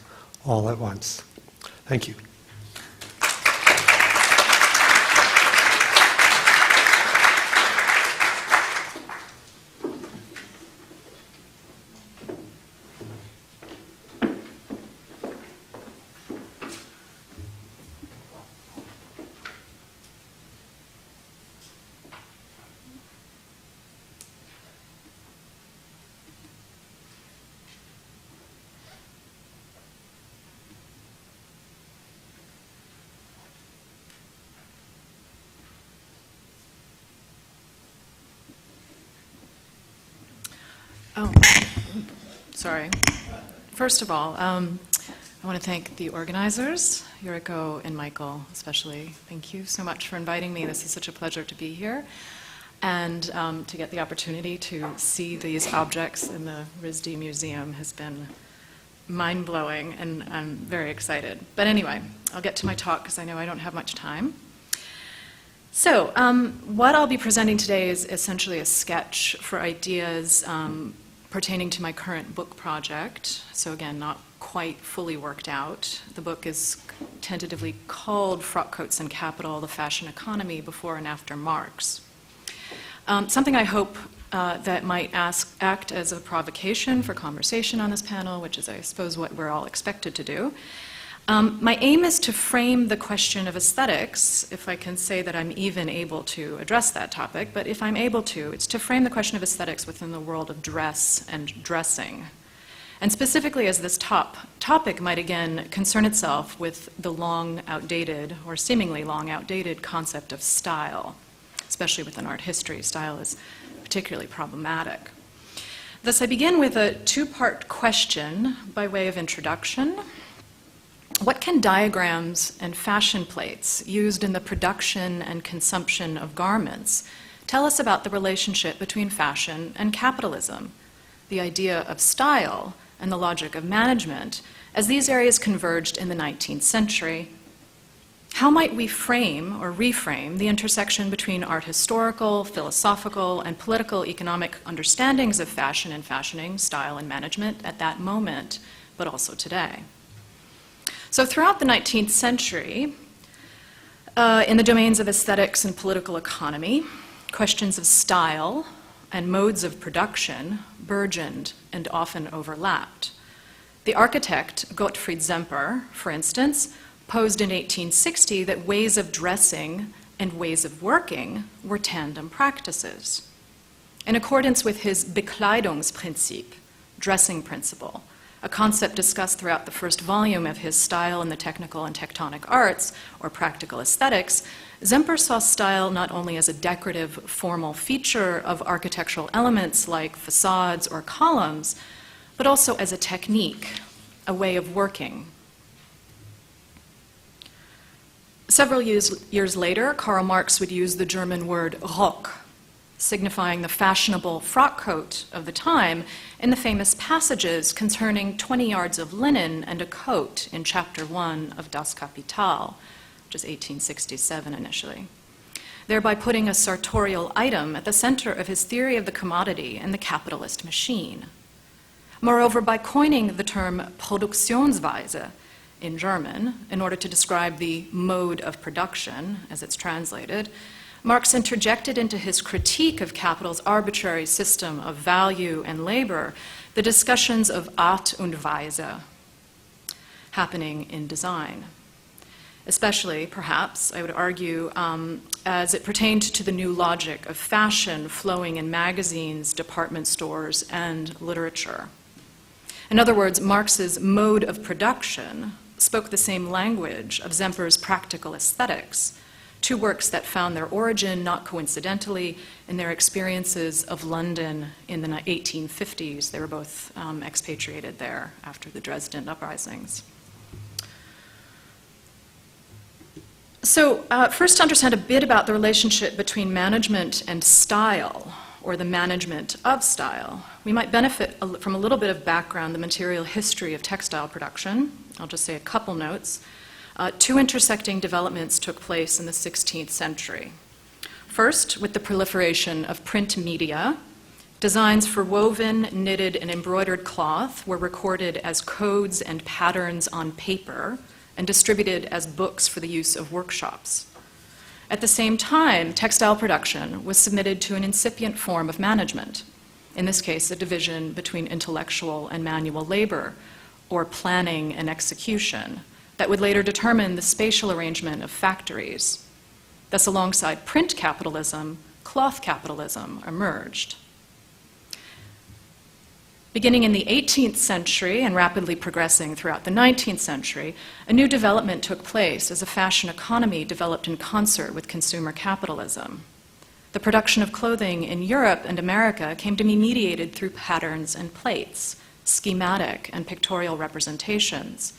all at once. Thank you. Oh, sorry. First of all, I want to thank the organizers, Yuriko and Michael especially. Thank you so much for inviting me. This is such a pleasure to be here and to get the opportunity to see these objects in the RISD Museum has been mind-blowing, and I'm very excited. But anyway, I'll get to my talk because I know I don't have much time. So what I'll be presenting today is essentially a sketch for ideas pertaining to my current book project. So again, not quite fully worked out. The book is tentatively called Frock Coats and Capital, the Fashion Economy Before and After Marx. Something I hope that might act as a provocation for conversation on this panel, which is, I suppose, what we're all expected to do. My aim is to frame the question of aesthetics, if I can say that I'm even able to address that topic, but if I'm able to, it's to frame the question of aesthetics within the world of dress and dressing. And specifically as this topic might again concern itself with the long outdated, or seemingly long outdated concept of style, especially within art history. Style is particularly problematic. Thus I begin with a 2-part question by way of introduction. What can diagrams and fashion plates used in the production and consumption of garments tell us about the relationship between fashion and capitalism, the idea of style and the logic of management, as these areas converged in the 19th century? How might we frame or reframe the intersection between art historical, philosophical, and political economic understandings of fashion and fashioning, style and management at that moment, but also today? So throughout the 19th century, in the domains of aesthetics and political economy, questions of style and modes of production burgeoned and often overlapped. The architect Gottfried Semper, for instance, posed in 1860 that ways of dressing and ways of working were tandem practices. In accordance with his Bekleidungsprinzip, dressing principle, a concept discussed throughout the first volume of his Style in the Technical and Tectonic Arts, or Practical Aesthetics, Semper saw style not only as a decorative, formal feature of architectural elements like facades or columns, but also as a technique, a way of working. Several years later, Karl Marx would use the German word Rock, signifying the fashionable frock coat of the time, in the famous passages concerning 20 yards of linen and a coat in Chapter 1 of Das Kapital, which is 1867 initially, thereby putting a sartorial item at the center of his theory of the commodity and the capitalist machine. Moreover, by coining the term Produktionsweise in German, in order to describe the mode of production, as it's translated, Marx interjected into his critique of capital's arbitrary system of value and labor the discussions of Art und Weise happening in design. Especially, perhaps, I would argue, as it pertained to the new logic of fashion flowing in magazines, department stores, and literature. In other words, Marx's mode of production spoke the same language of Semper's practical aesthetics, two works that found their origin, not coincidentally, in their experiences of London in the 1850s. They were both expatriated there after the Dresden uprisings. So first, to understand a bit about the relationship between management and style, or the management of style, we might benefit from a little bit of background, the material history of textile production. I'll just say a couple notes. Two intersecting developments took place in the 16th century. First, with the proliferation of print media, designs for woven, knitted, and embroidered cloth were recorded as codes and patterns on paper and distributed as books for the use of workshops. At the same time, textile production was submitted to an incipient form of management, in this case, a division between intellectual and manual labor, or planning and execution, that would later determine the spatial arrangement of factories. Thus, alongside print capitalism, cloth capitalism emerged. Beginning in the 18th century and rapidly progressing throughout the 19th century, a new development took place as a fashion economy developed in concert with consumer capitalism. The production of clothing in Europe and America came to be mediated through patterns and plates, schematic and pictorial representations.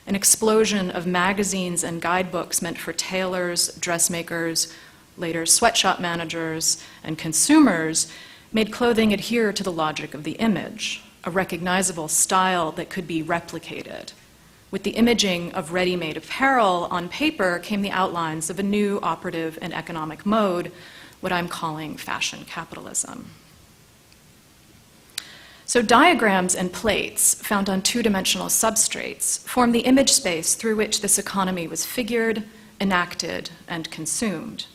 An explosion of magazines and guidebooks meant for tailors, dressmakers, later sweatshop managers, and consumers made clothing adhere to the logic of the image, a recognizable style that could be replicated. With the imaging of ready-made apparel on paper came the outlines of a new operative and economic mode, what I'm calling fashion capitalism. So diagrams and plates found on two-dimensional substrates form the image space through which this economy was figured, enacted, and consumed.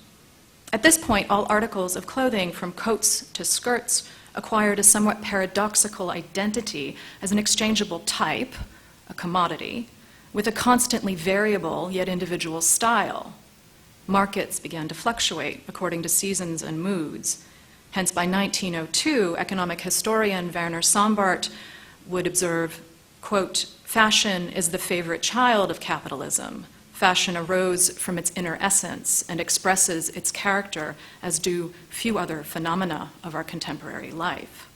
At this point, all articles of clothing, from coats to skirts, acquired a somewhat paradoxical identity as an exchangeable type, a commodity, with a constantly variable yet individual style. Markets began to fluctuate according to seasons and moods. Hence, by 1902, economic historian Werner Sombart would observe, quote, "Fashion is the favorite child of capitalism. Fashion arose from its inner essence and expresses its character as do few other phenomena of our contemporary life."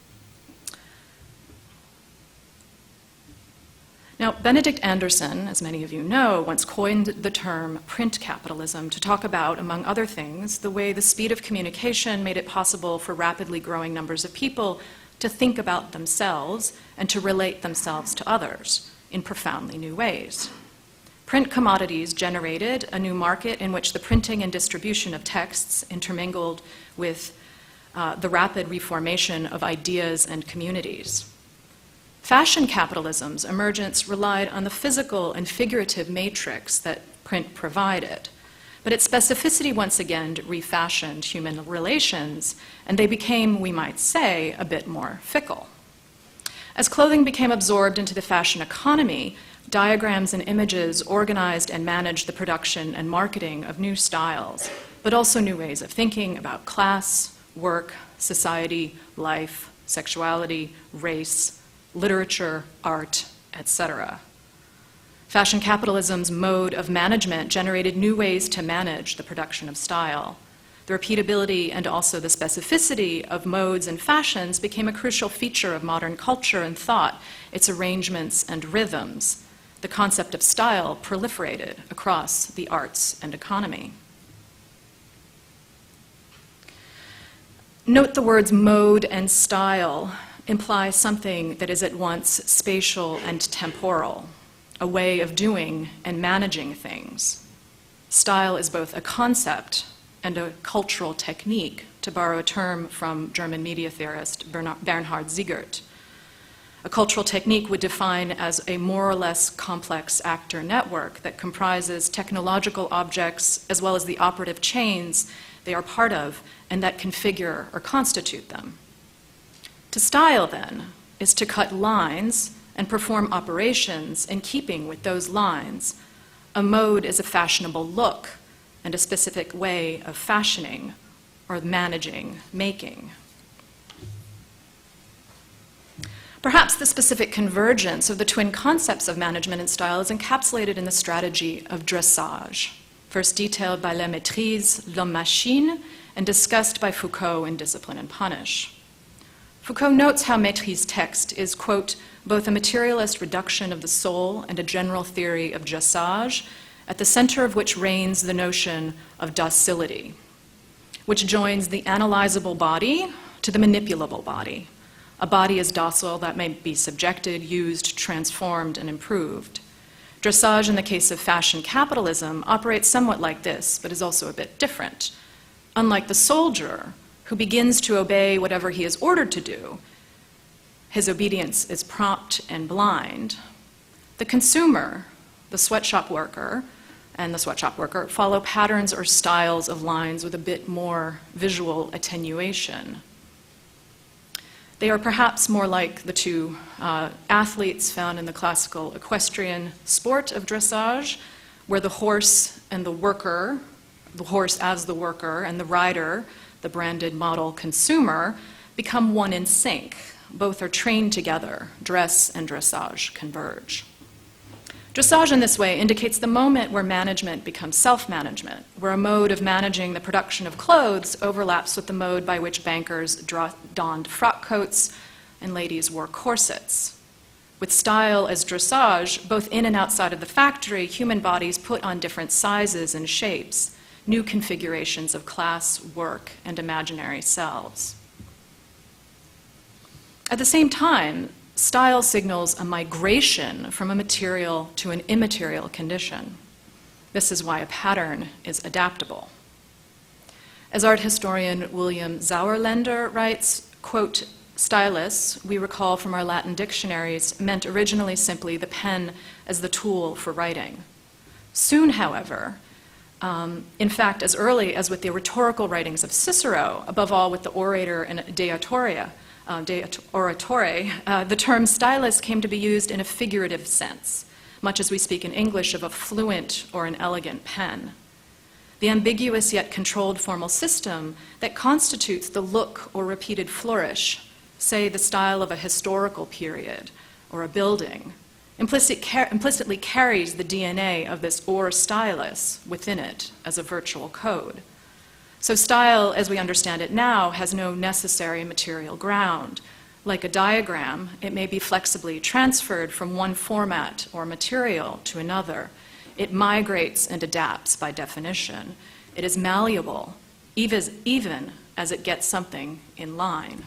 Now, Benedict Anderson, as many of you know, once coined the term print capitalism to talk about, among other things, the way the speed of communication made it possible for rapidly growing numbers of people to think about themselves and to relate themselves to others in profoundly new ways. Print commodities generated a new market in which the printing and distribution of texts intermingled with the rapid reformation of ideas and communities. Fashion capitalism's emergence relied on the physical and figurative matrix that print provided, but its specificity once again refashioned human relations, and they became, we might say, a bit more fickle. As clothing became absorbed into the fashion economy, diagrams and images organized and managed the production and marketing of new styles, but also new ways of thinking about class, work, society, life, sexuality, race, literature, art, etc. Fashion capitalism's mode of management generated new ways to manage the production of style. The repeatability and also the specificity of modes and fashions became a crucial feature of modern culture and thought, its arrangements and rhythms. The concept of style proliferated across the arts and economy. Note the words mode and style imply something that is at once spatial and temporal, a way of doing and managing things. Style is both a concept and a cultural technique, to borrow a term from German media theorist Bernhard Siegert. A cultural technique would define as a more or less complex actor network that comprises technological objects as well as the operative chains they are part of and that configure or constitute them. To style, then, is to cut lines and perform operations in keeping with those lines. A mode is a fashionable look and a specific way of fashioning or managing, making. Perhaps the specific convergence of the twin concepts of management and style is encapsulated in the strategy of dressage, first detailed by La Maîtrise, L'Homme-Machine, and discussed by Foucault in Discipline and Punish. Foucault notes how Maîtrise' text is, quote, both a materialist reduction of the soul and a general theory of dressage, at the center of which reigns the notion of docility, which joins the analyzable body to the manipulable body. A body is docile that may be subjected, used, transformed, and improved. Dressage, in the case of fashion capitalism, operates somewhat like this, but is also a bit different. Unlike the soldier, who begins to obey whatever he is ordered to do, his obedience is prompt and blind. The consumer, the sweatshop worker, and the sweatshop worker follow patterns or styles of lines with a bit more visual attenuation. They are perhaps more like the two athletes found in the classical equestrian sport of dressage, where the horse and the worker, the horse as the worker, and the rider, the branded model consumer, become one in sync. Both are trained together. Dress and dressage converge. Dressage in this way indicates the moment where management becomes self-management, where a mode of managing the production of clothes overlaps with the mode by which bankers donned frock coats and ladies wore corsets. With style as dressage, both in and outside of the factory, human bodies put on different sizes and shapes, new configurations of class, work, and imaginary selves. At the same time, style signals a migration from a material to an immaterial condition. This is why a pattern is adaptable. As art historian William Sauerländer writes, quote, stylus, we recall from our Latin dictionaries, meant originally simply the pen as the tool for writing. Soon, however, in fact, as early as with the rhetorical writings of Cicero, above all with the orator and De Oratore, the term stylus came to be used in a figurative sense, much as we speak in English of a fluent or an elegant pen. The ambiguous yet controlled formal system that constitutes the look or repeated flourish, say the style of a historical period or a building, implicitly carries the DNA of this or stylus within it as a virtual code. So style, as we understand it now, has no necessary material ground. Like a diagram, it may be flexibly transferred from one format or material to another. It migrates and adapts by definition. It is malleable, even as it gets something in line.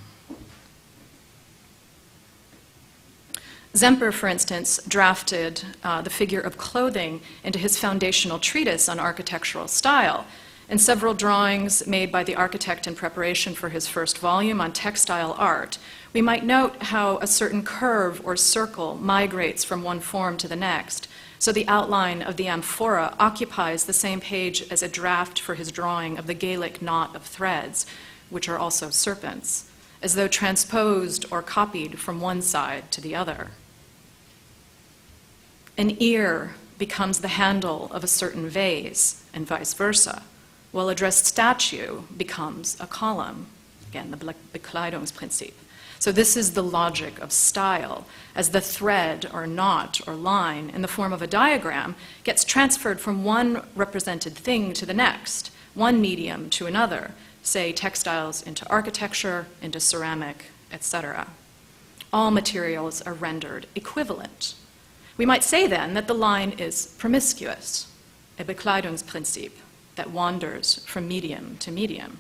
Zemper, for instance, drafted the figure of clothing into his foundational treatise on architectural style. In several drawings made by the architect in preparation for his first volume on textile art, we might note how a certain curve or circle migrates from one form to the next. So the outline of the amphora occupies the same page as a draft for his drawing of the Gaelic knot of threads, which are also serpents. as though transposed or copied from one side to the other. An ear becomes the handle of a certain vase, and vice versa, while a dressed statue becomes a column. Again, the Bekleidungsprinzip. So this is the logic of style, as the thread or knot or line in the form of a diagram gets transferred from one represented thing to the next, one medium to another, say textiles into architecture, into ceramic, etc. All materials are rendered equivalent. We might say then that the line is promiscuous, a Bekleidungsprinzip that wanders from medium to medium.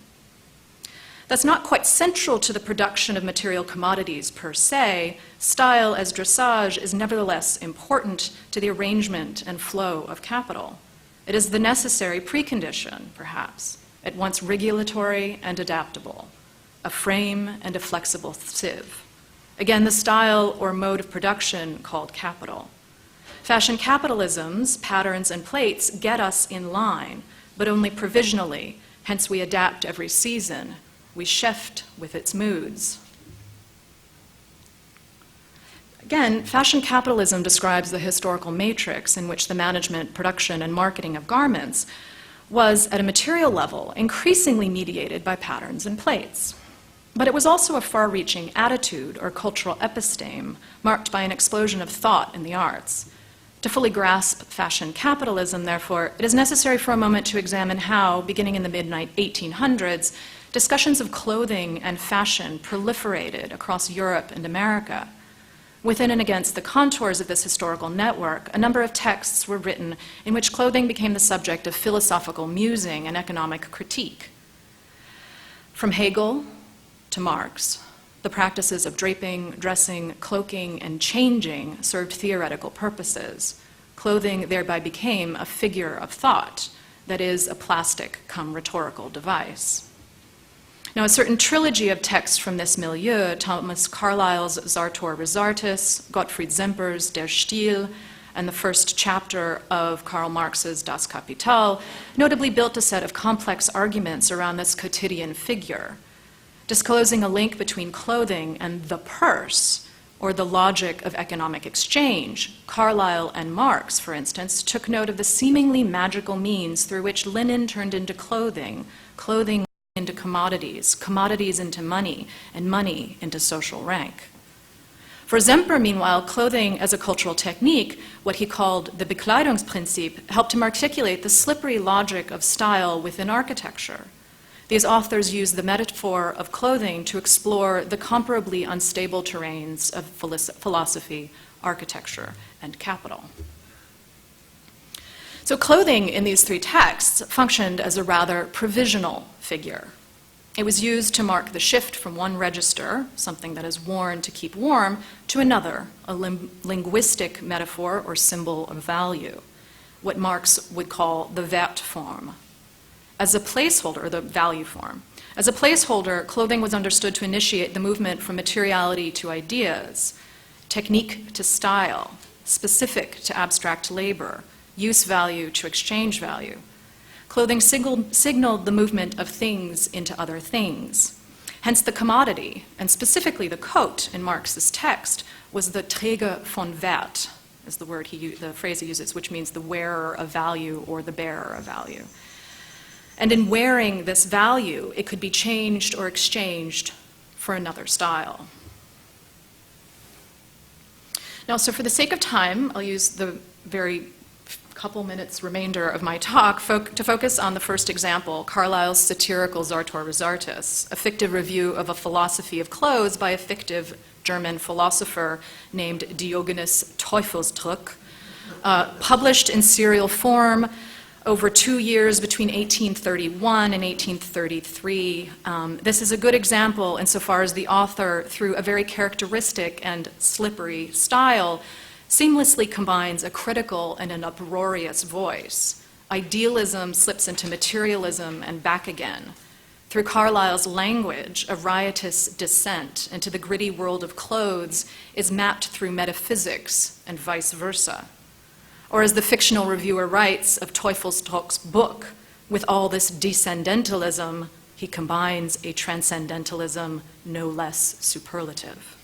That's not quite central to the production of material commodities per se. Style as dressage is nevertheless important to the arrangement and flow of capital. It is the necessary precondition, perhaps, at once regulatory and adaptable, a frame and a flexible sieve. Again, the style or mode of production called capital. Fashion capitalism's patterns and plates get us in line, but only provisionally, hence we adapt every season. We shift with its moods. Again, fashion capitalism describes the historical matrix in which the management, production, and marketing of garments was, at a material level, increasingly mediated by patterns and plates. But it was also a far-reaching attitude or cultural episteme marked by an explosion of thought in the arts. To fully grasp fashion capitalism, therefore, it is necessary for a moment to examine how, beginning in the mid-1800s, discussions of clothing and fashion proliferated across Europe and America. Within and against the contours of this historical network, a number of texts were written in which clothing became the subject of philosophical musing and economic critique. From Hegel to Marx, the practices of draping, dressing, cloaking, and changing served theoretical purposes. Clothing thereby became a figure of thought, that is, a plastic come rhetorical device. Now, a certain trilogy of texts from this milieu, Thomas Carlyle's Sartor Resartus, Gottfried Semper's Der Stil, and the first chapter of Karl Marx's Das Kapital, notably built a set of complex arguments around this quotidian figure, disclosing a link between clothing and the purse, or the logic of economic exchange. Carlyle and Marx, for instance, took note of the seemingly magical means through which linen turned into clothing, clothing into commodities, commodities into money, and money into social rank. For Semper, meanwhile, clothing as a cultural technique, what he called the Bekleidungsprinzip, helped him articulate the slippery logic of style within architecture. These authors use the metaphor of clothing to explore the comparably unstable terrains of philosophy, architecture, and capital. So clothing in these three texts functioned as a rather provisional figure. It was used to mark the shift from one register, something that is worn to keep warm, to another, a linguistic metaphor or symbol of value, what Marx would call the Wertform. As a placeholder, the value form. As a placeholder, clothing was understood to initiate the movement from materiality to ideas, technique to style, specific to abstract labor, use value to exchange value. Clothing signaled the movement of things into other things. Hence the commodity, and specifically the coat in Marx's text, was the Träger von Wert, is the phrase he uses, which means the wearer of value or the bearer of value. And in wearing this value, it could be changed or exchanged for another style. Now, so for the sake of time, I'll use the very couple minutes remainder of my talk to focus on the first example, Carlyle's satirical Sartor Resartus, a fictive review of a philosophy of clothes by a fictive German philosopher named Diogenes Teufelsdruck, published in serial form over 2 years between 1831 and 1833. This is a good example insofar as the author, through a very characteristic and slippery style, seamlessly combines a critical and an uproarious voice. Idealism slips into materialism and back again. Through Carlyle's language, a riotous descent into the gritty world of clothes is mapped through metaphysics and vice versa. Or as the fictional reviewer writes of Teufelsdruck's book, with all this descendentalism, He combines a transcendentalism no less superlative.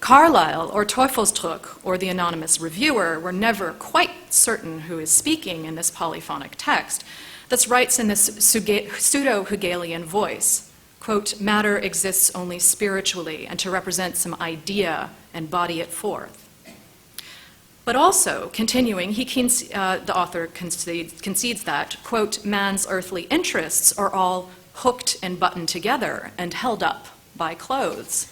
Carlyle or Teufelsdruck or the anonymous reviewer were never quite certain who is speaking in this polyphonic text that writes in this pseudo-Hegelian voice, quote, matter exists only spiritually and to represent some idea and body it forth. But also, continuing, the author concedes that, quote, man's earthly interests are all hooked and buttoned together and held up by clothes.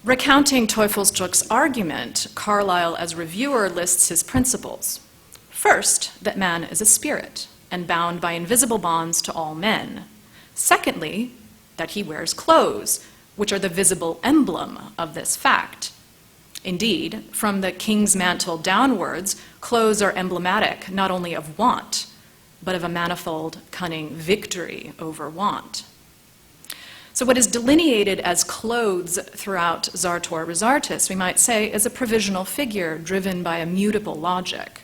Recounting Teufelsdruck's argument, Carlyle, as reviewer, lists his principles. First, that man is a spirit and bound by invisible bonds to all men. Secondly, that he wears clothes, which are the visible emblem of this fact. Indeed, from the king's mantle downwards, clothes are emblematic not only of want, but of a manifold, cunning victory over want. So what is delineated as clothes throughout Zartor Resartus, we might say, is a provisional figure driven by a mutable logic.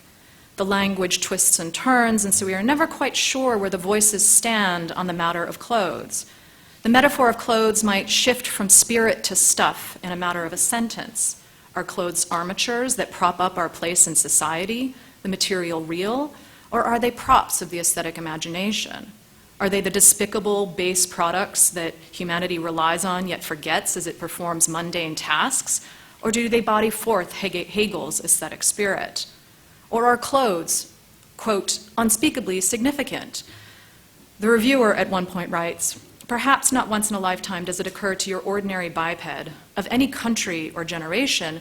The language twists and turns, and so we are never quite sure where the voices stand on the matter of clothes. The metaphor of clothes might shift from spirit to stuff in a matter of a sentence. Are clothes armatures that prop up our place in society, the material real, or are they props of the aesthetic imagination? Are they the despicable base products that humanity relies on yet forgets as it performs mundane tasks? Or do they body forth Hegel's aesthetic spirit? Or are clothes, quote, unspeakably significant? The reviewer at one point writes, perhaps not once in a lifetime does it occur to your ordinary biped of any country or generation,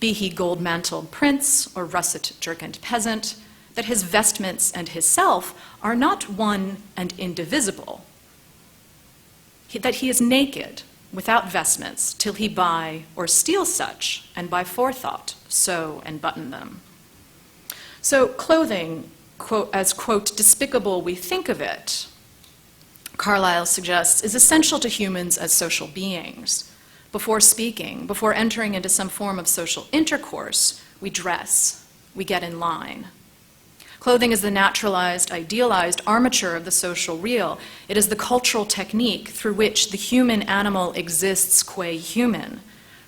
be he gold-mantled prince or russet-jerkined peasant, that his vestments and his self are not one and indivisible, that he is naked, without vestments, till he buy or steal such, and by forethought sew and button them. So clothing, quote, as, quote, despicable we think of it, Carlyle suggests, is essential to humans as social beings. Before speaking, before entering into some form of social intercourse, we dress, we get in line. Clothing is the naturalized, idealized armature of the social real. It is the cultural technique through which the human animal exists qua human.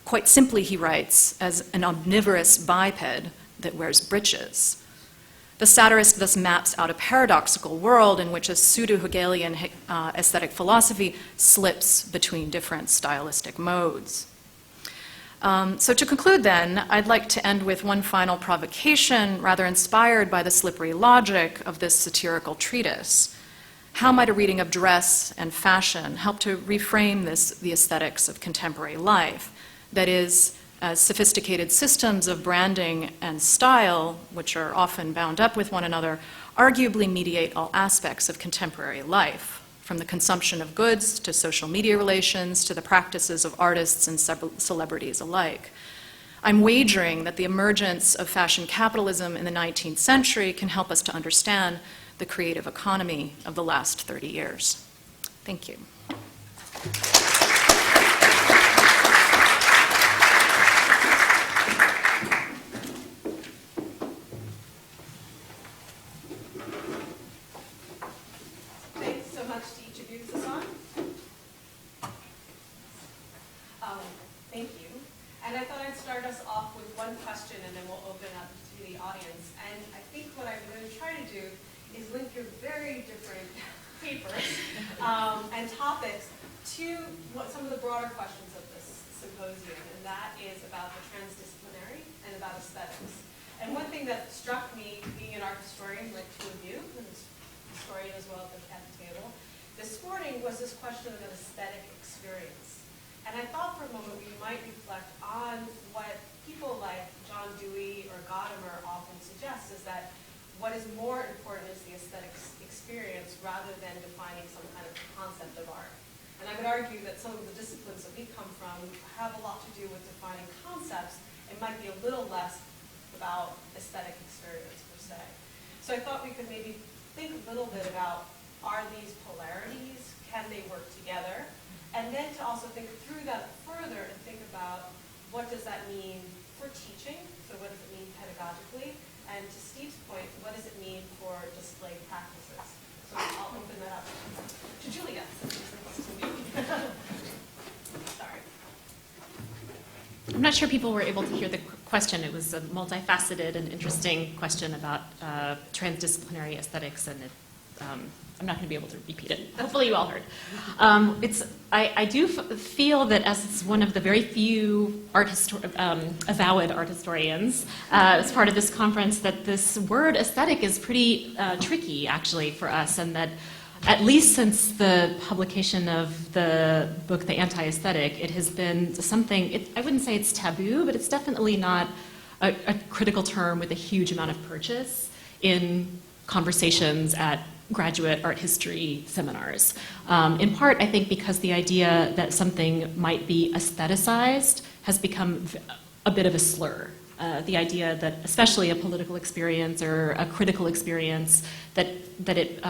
Quite simply, he writes, as an omnivorous biped that wears breeches. The satirist thus maps out a paradoxical world in which a pseudo-Hegelian aesthetic philosophy slips between different stylistic modes. So to conclude then, I'd like to end with one final provocation, rather inspired by the slippery logic of this satirical treatise. How might a reading of dress and fashion help to reframe the aesthetics of contemporary life? That is, as sophisticated systems of branding and style, which are often bound up with one another, arguably mediate all aspects of contemporary life, from the consumption of goods to social media relations to the practices of artists and celebrities alike. I'm wagering that the emergence of fashion capitalism in the 19th century can help us to understand the creative economy of the last 30 years. Thank you. Thank you. And I thought I'd start us off with one question and then we'll open up to the audience. And I think what I'm going to try to do is link your very different papers and topics to some of the broader questions of this symposium, and that is about the transdisciplinary and about aesthetics. And one thing that struck me, being an art historian like two of you, and a historian as well at the table, this morning was this question of an aesthetic experience. And I thought for a moment we might reflect on what people like John Dewey or Gadamer often suggest, is that what is more important is the aesthetic experience rather than defining some kind of concept of art. And I would argue that some of the disciplines that we come from have a lot to do with defining concepts. It might be a little less about aesthetic experience per se. So I thought we could maybe think a little bit about, are these polarities? Can they work together? And then to also think through that further and think about what does that mean for teaching, so what does it mean pedagogically, And to Steve's point, what does it mean for display practices? So I'll open that up to Julia. Sorry. I'm not sure people were able to hear the question. It was a multifaceted and interesting question about transdisciplinary aesthetics, and I'm not going to be able to repeat it. Hopefully you all heard. I do feel that as one of the very few avowed art historians, as part of this conference, that this word aesthetic is pretty tricky, actually, for us, and that at least since the publication of the book, The Anti-Aesthetic, it has been something, I wouldn't say it's taboo, but it's definitely not a critical term with a huge amount of purchase in conversations at graduate art history seminars. In part, I think because the idea that something might be aestheticized has become a bit of a slur. The idea that especially a political experience or a critical experience, that it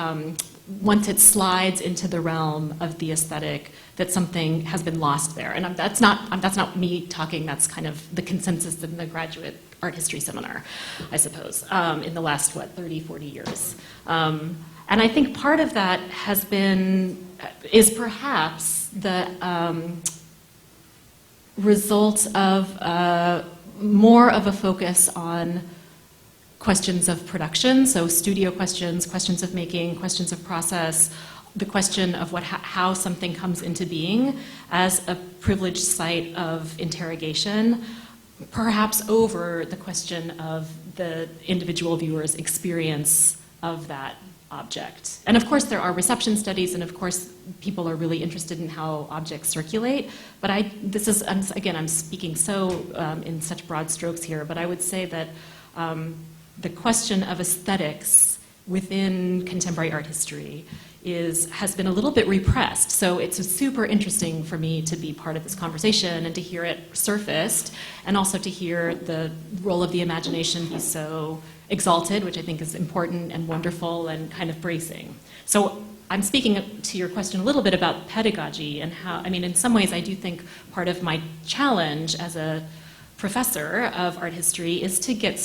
once it slides into the realm of the aesthetic, that something has been lost there. And that's not me talking, that's kind of the consensus in the graduate art history seminar, I suppose, in the last, 30, 40 years. And I think part of that is perhaps the result of more of a focus on questions of production, so studio questions, questions of making, questions of process, the question of how something comes into being as a privileged site of interrogation, perhaps over the question of the individual viewer's experience of that object. And of course there are reception studies, and of course people are really interested in how objects circulate, but I'm speaking in such broad strokes here, but I would say that the question of aesthetics within contemporary art history has been a little bit repressed. So it's super interesting for me to be part of this conversation and to hear it surfaced, and also to hear the role of the imagination be so exalted, which I think is important and wonderful and kind of bracing. So I'm speaking to your question a little bit about pedagogy and how, in some ways I do think part of my challenge as a professor of art history is to get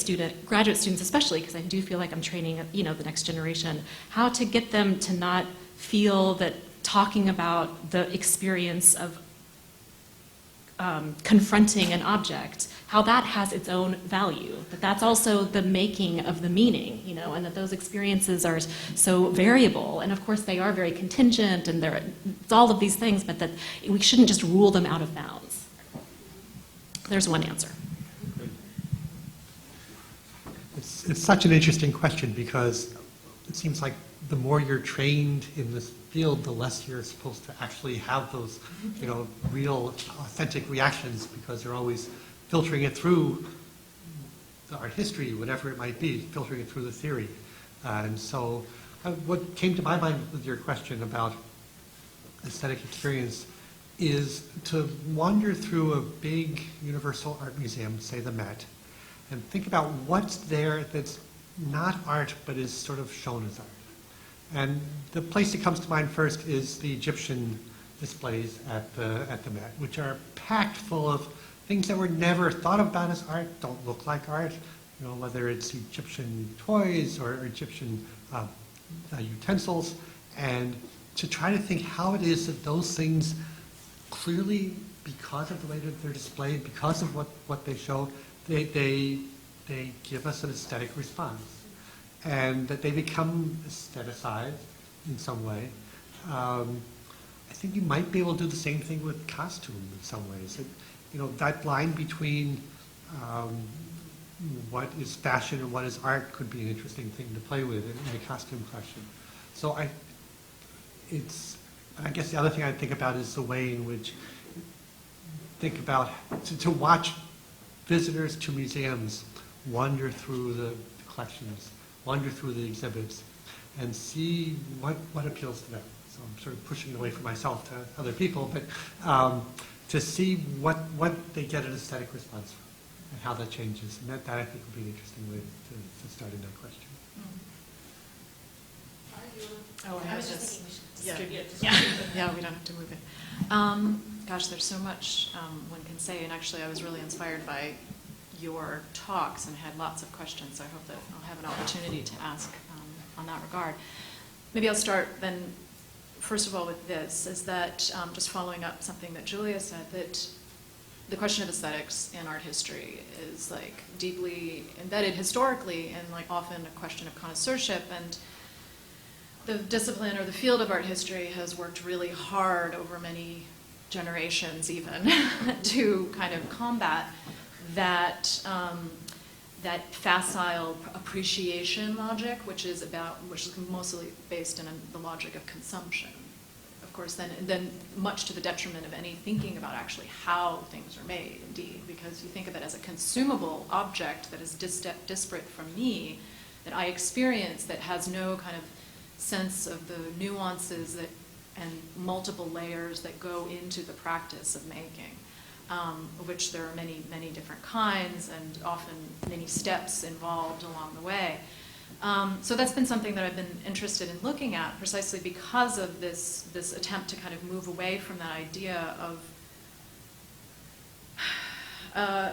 graduate students especially, because I do feel like I'm training the next generation, how to get them to not feel that talking about the experience of confronting an object, how that has its own value, that's also the making of the meaning, and that those experiences are so variable, and of course they are very contingent, and it's all of these things, but that we shouldn't just rule them out of bounds. There's one answer. It's such an interesting question, because it seems like the more you're trained in this field, the less you're supposed to actually have those, real, authentic reactions, because they're always filtering it through the art history, whatever it might be, filtering it through the theory. And so what came to my mind with your question about aesthetic experience is to wander through a big universal art museum, say the Met, and think about what's there that's not art but is sort of shown as art. And the place that comes to mind first is the Egyptian displays at the Met, which are packed full of things that were never thought about as art, don't look like art, whether it's Egyptian toys or Egyptian utensils, and to try to think how it is that those things clearly, because of the way that they're displayed, because of what they show, they give us an aesthetic response, and that they become aestheticized in some way. I think you might be able to do the same thing with costume in some ways. That line between what is fashion and what is art could be an interesting thing to play with in the costume question. So I guess the other thing I think about is the way in which to watch visitors to museums wander through the collections, wander through the exhibits, and see what appeals to them. So I'm sort of pushing it away from myself to other people, but to see what they get an aesthetic response from and how that changes. And that I think would be an interesting way to start in that question. I was just thinking we should distribute. Yeah, we don't have to move it. Gosh, there's so much one can say, and actually I was really inspired by your talks and had lots of questions. So I hope that I'll have an opportunity to ask on that regard. Maybe I'll start then, first of all, with this, is that just following up something that Julia said, that the question of aesthetics in art history is like deeply embedded historically and like often a question of connoisseurship, and the discipline or the field of art history has worked really hard over many generations even to kind of combat that that facile appreciation logic, which is mostly based in the logic of consumption. Of course, then much to the detriment of any thinking about actually how things are made, indeed, because you think of it as a consumable object that is disparate from me, that I experience, that has no kind of sense of the nuances and multiple layers that go into the practice of making, of which there are many, many different kinds and often many steps involved along the way. So that's been something that I've been interested in looking at precisely because of this attempt to kind of move away from that idea of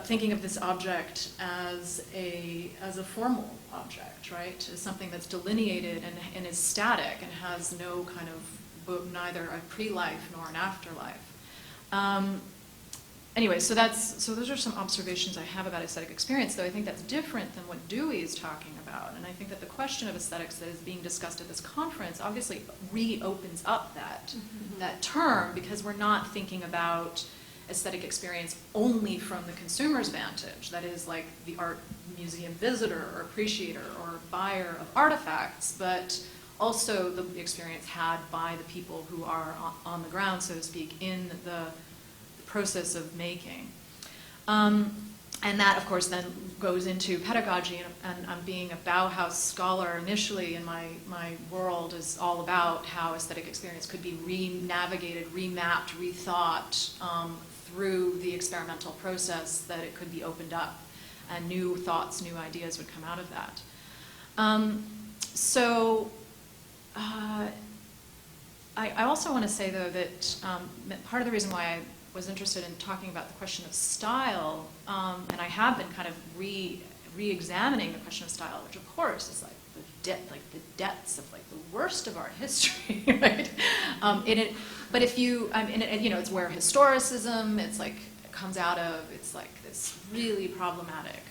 thinking of this object as a formal object, right? As something that's delineated and is static and has no kind of neither a pre-life nor an afterlife. Anyway, so those are some observations I have about aesthetic experience, though I think that's different than what Dewey is talking about. And I think that the question of aesthetics that is being discussed at this conference obviously reopens up that term, because we're not thinking about aesthetic experience only from the consumer's vantage, that is like the art museum visitor or appreciator or buyer of artifacts, but also the experience had by the people who are on the ground, so to speak, in the process of making. And that, of course, then goes into pedagogy, and I'm being a Bauhaus scholar initially in my world is all about how aesthetic experience could be re-navigated, remapped, rethought through the experimental process, that it could be opened up, and new thoughts, new ideas would come out of that. I also want to say, though, that part of the reason why I was interested in talking about the question of style, and I have been kind of re-examining the question of style, which of course is like the depths of like the worst of art history, right? But if you, it's where historicism, it's like it comes out of, it's like this really problematic.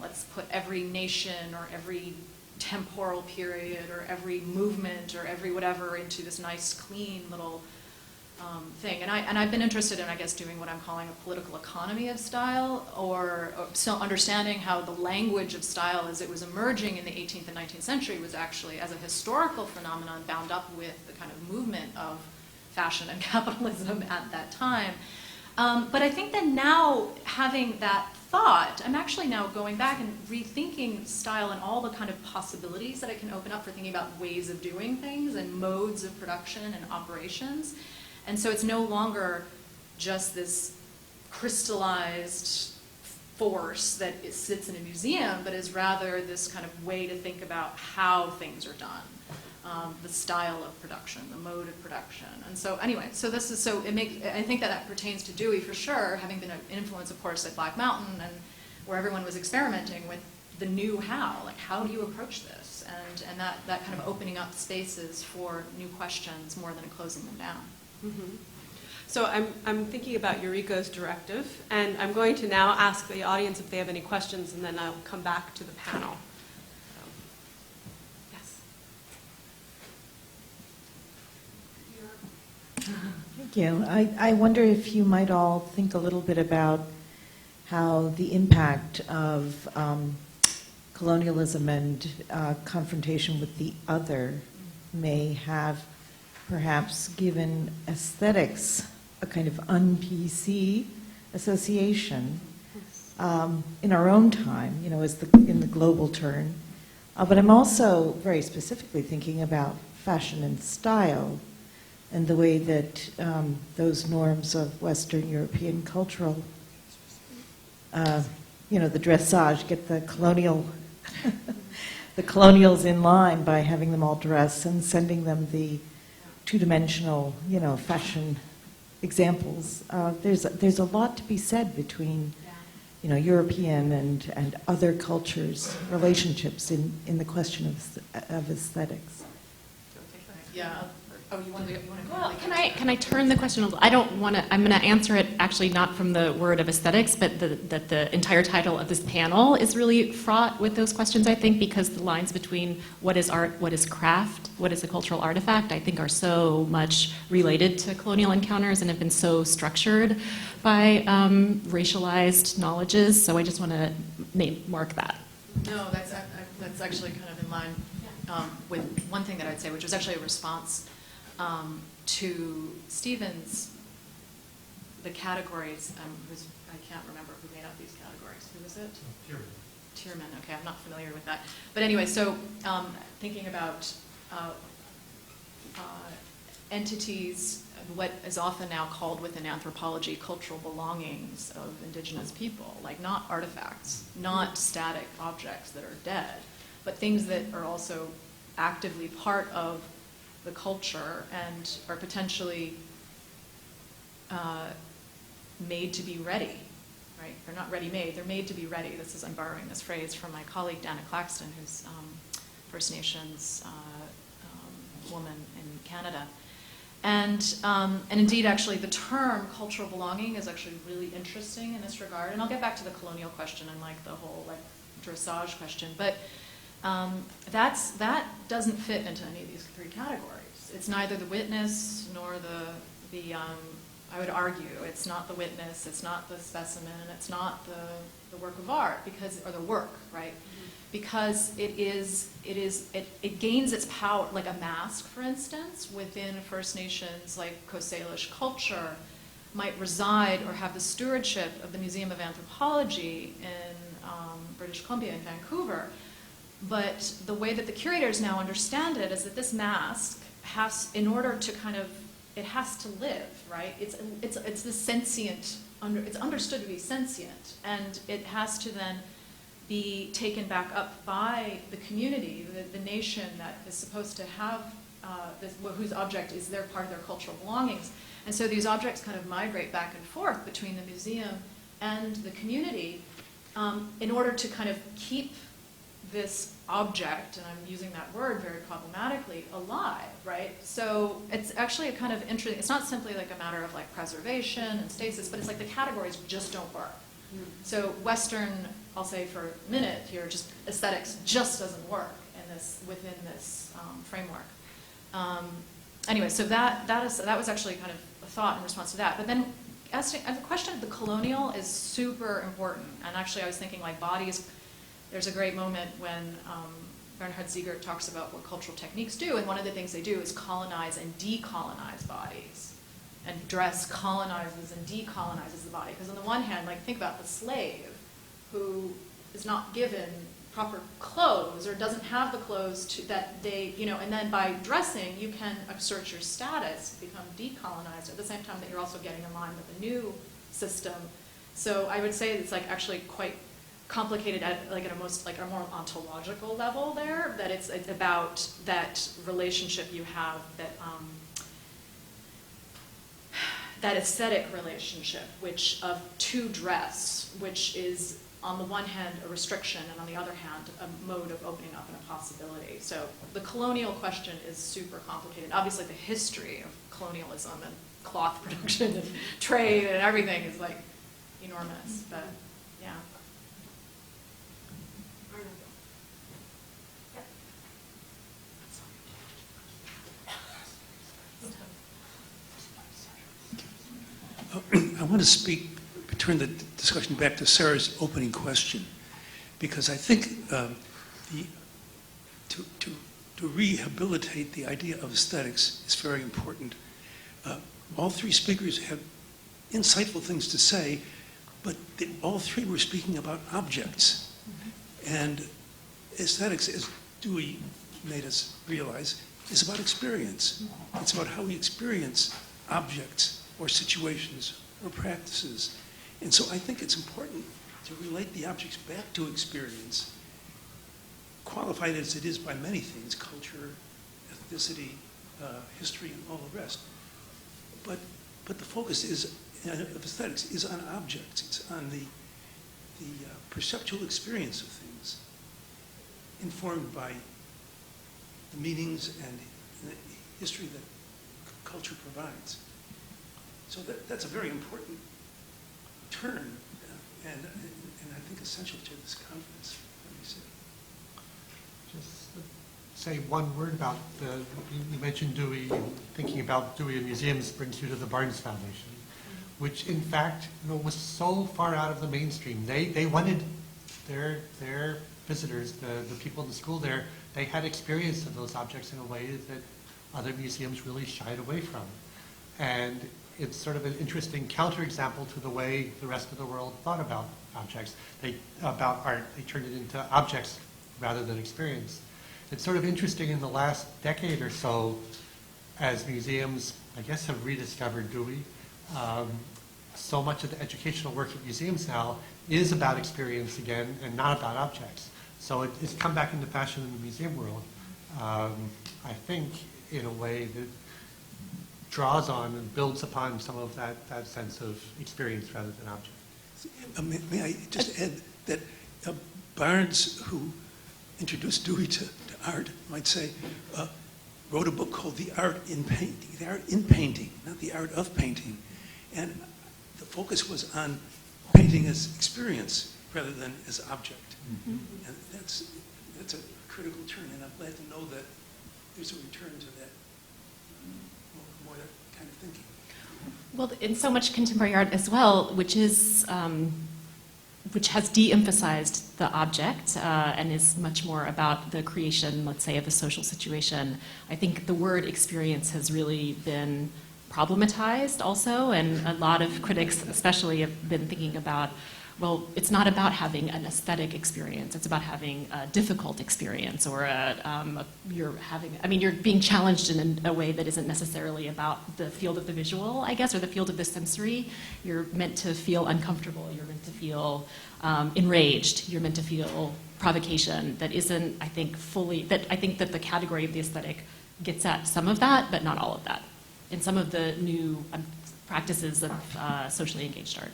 Let's put every nation or every temporal period or every movement or every whatever into this nice, clean little thing. And I've been interested in, I guess, doing what I'm calling a political economy of style, or so understanding how the language of style as it was emerging in the 18th and 19th century was actually, as a historical phenomenon, bound up with the kind of movement of fashion and capitalism at that time. But I think that now, having that thought, I'm actually now going back and rethinking style and all the kind of possibilities that it can open up for thinking about ways of doing things and modes of production and operations. And so it's no longer just this crystallized force that sits in a museum, but is rather this kind of way to think about how things are done, the style of production, the mode of production. And so anyway, so this is, so it makes, I think that pertains to Dewey for sure, having been an influence, of course, at Black Mountain, and where everyone was experimenting with the new how, like how do you approach this? And that kind of opening up spaces for new questions more than closing them down. Mm-hmm. So I'm thinking about Yuriko's directive, and I'm going to now ask the audience if they have any questions, and then I'll come back to the panel. So, yes. Thank you. I wonder if you might all think a little bit about how the impact of colonialism and confrontation with the other may have perhaps given aesthetics a kind of un-PC association in our own time, as in the global turn. But I'm also very specifically thinking about fashion and style and the way that those norms of Western European cultural, the dressage, get the the colonials in line by having them all dress and sending them the two-dimensional, fashion examples. There's a lot to be said between European and other cultures' relationships in the question of aesthetics. Yeah. Oh, you want to go? Well, can I turn the question a little? I don't want to. I'm going to answer it actually not from the word of aesthetics, but that the entire title of this panel is really fraught with those questions. I think because the lines between what is art, what is craft, what is a cultural artifact, I think are so much related to colonial encounters and have been so structured by racialized knowledges. So I just want to mark that. No, that's actually kind of in line with one thing that I'd say, which was actually a response to Stephen's, the categories, I can't remember who made up these categories. Who was it? Tierman. Okay, I'm not familiar with that. But anyway, so thinking about entities, what is often now called within anthropology cultural belongings of indigenous people, like not artifacts, not static objects that are dead, but things that are also actively part of the culture and are potentially made to be ready, right? They're not ready-made, they're made to be ready. I'm borrowing this phrase from my colleague Dana Claxton, who's First Nations woman in Canada. And indeed, actually, the term cultural belonging is actually really interesting in this regard. And I'll get back to the colonial question and like the whole like dressage question, but that doesn't fit into any of these three categories. It's neither the witness nor the I would argue, it's not the witness, it's not the specimen, it's not the work of art, or the work, right? Mm-hmm. Because it gains its power, like a mask, for instance, within First Nations, like Coast Salish culture, might reside or have the stewardship of the Museum of Anthropology in British Columbia, in Vancouver. But the way that the curators now understand it is that this mask has, in order to kind of, it has to live, right? It's this sentient, it's understood to be sentient, and it has to then be taken back up by the community, the nation that is supposed to have, whose object is their part of their cultural belongings. And so these objects kind of migrate back and forth between the museum and the community in order to kind of keep this object, and I'm using that word very problematically, alive, right? So it's actually a kind of interesting, it's not simply like a matter of like preservation and stasis, but it's like the categories just don't work. So Western, I'll say for a minute here, just aesthetics just doesn't work within this framework. Anyway, so that was actually kind of a thought in response to that. But then the question of the colonial is super important. And actually I was thinking like bodies, there's a great moment when Bernhard Ziegert talks about what cultural techniques do, and one of the things they do is colonize and decolonize bodies. And dress colonizes and decolonizes the body. Because on the one hand, like think about the slave who is not given proper clothes or doesn't have the clothes that they, and then by dressing, you can assert your status, become decolonized at the same time that you're also getting in line with a new system. So I would say it's like actually quite complicated at a more ontological level there, that it's about that relationship you have, that aesthetic relationship, to dress, which is on the one hand a restriction and on the other hand a mode of opening up and a possibility. So the colonial question is super complicated. Obviously the history of colonialism and cloth production and trade and everything is like enormous, but yeah. I want to turn the discussion back to Sarah's opening question, because I think to rehabilitate the idea of aesthetics is very important. All three speakers have insightful things to say, but all three were speaking about objects. And aesthetics, as Dewey made us realize, is about experience. It's about how we experience objects or situations or practices. And so I think it's important to relate the objects back to experience, qualified as it is by many things, culture, ethnicity, history, and all the rest. But the focus of aesthetics is on objects. It's on the perceptual experience of things, informed by the meanings and the history that culture provides. So that's a very important turn, and I think essential to this conference. Let me say. Just say one word about you mentioned Dewey, and thinking about Dewey in museums brings you to the Barnes Foundation, which in fact was so far out of the mainstream. They wanted their visitors, the people in the school there, they had experience of those objects in a way that other museums really shied away from. And it's sort of an interesting counterexample to the way the rest of the world thought about objects, about art. They turned it into objects rather than experience. It's sort of interesting in the last decade or so, as museums, I guess, have rediscovered Dewey. So much of the educational work at museums now is about experience again and not about objects. So it's come back into fashion in the museum world, I think, in a way that draws on and builds upon some of that sense of experience rather than object. May I just add that Barnes, who introduced Dewey to art, might say, wrote a book called The Art in Painting, not the art of painting. And the focus was on painting as experience rather than as object. Mm-hmm. And that's a critical turn, and I'm glad to know that there's a return to that, more that kind of thinking. Well, in so much contemporary art as well, which has de-emphasized the object and is much more about the creation, let's say, of a social situation. I think the word experience has really been problematized also, and a lot of critics especially have been thinking about, well, it's not about having an aesthetic experience, it's about having a difficult experience, or you're being challenged in a way that isn't necessarily about the field of the visual, I guess, or the field of the sensory. You're meant to feel uncomfortable, you're meant to feel enraged, you're meant to feel provocation that isn't, I think, I think that the category of the aesthetic gets at some of that, but not all of that, in some of the new practices of socially engaged art.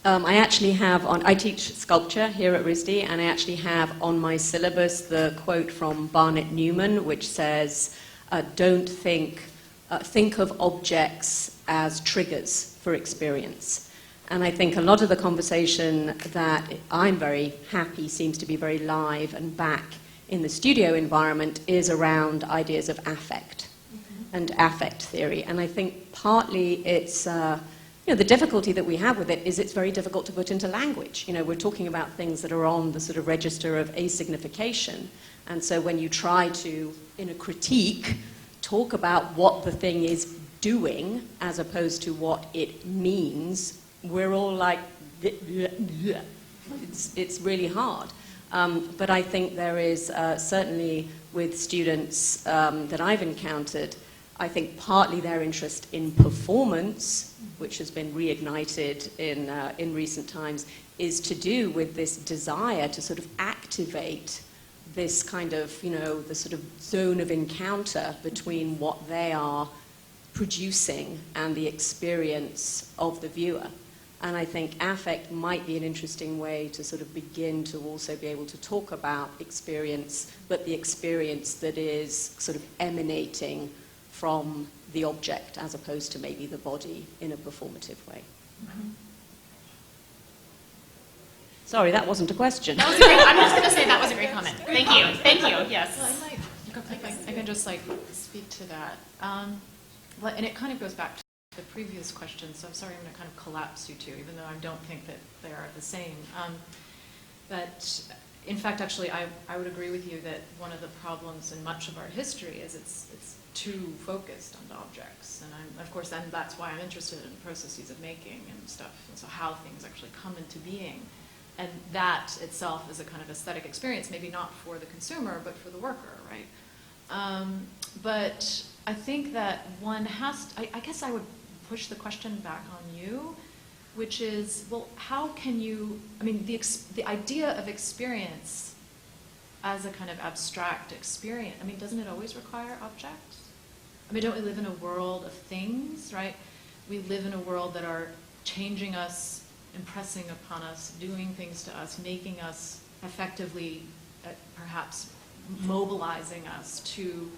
I teach sculpture here at RISD, and I actually have on my syllabus the quote from Barnett Newman, which says, think of objects as triggers for experience. And I think a lot of the conversation that I'm very happy seems to be very live and back in the studio environment is around ideas of affect and affect theory. And I think partly it's, the difficulty that we have with it is it's very difficult to put into language. We're talking about things that are on the sort of register of asignification. And so when you try to, in a critique, talk about what the thing is doing as opposed to what it means, we're all like, it's really hard. But I think there is certainly with students that I've encountered, I think partly their interest in performance, which has been reignited in recent times, is to do with this desire to sort of activate this kind of, the sort of zone of encounter between what they are producing and the experience of the viewer. And I think affect might be an interesting way to sort of begin to also be able to talk about experience, but the experience that is sort of emanating from the object as opposed to maybe the body in a performative way. Mm-hmm. Sorry, that wasn't a question. That was a great, I'm just going to say that was a great comment. Thank you. Thank you. Yes. Well, I can just speak to that. And it kind of goes back to the previous question, so I'm sorry I'm going to kind of collapse you two, even though I don't think that they are the same. But in fact, actually, I would agree with you that one of the problems in much of our history is it's too focused on objects. And of course, that's why I'm interested in processes of making and stuff, and so how things actually come into being. And that itself is a kind of aesthetic experience, maybe not for the consumer, but for the worker, right? But I think that one has to, I guess I would push the question back on you, which is, well, how can you, the idea of experience as a kind of abstract experience, doesn't it always require objects? I mean, don't we live in a world of things, right? We live in a world that are changing us, impressing upon us, doing things to us, making us effectively, perhaps mobilizing us to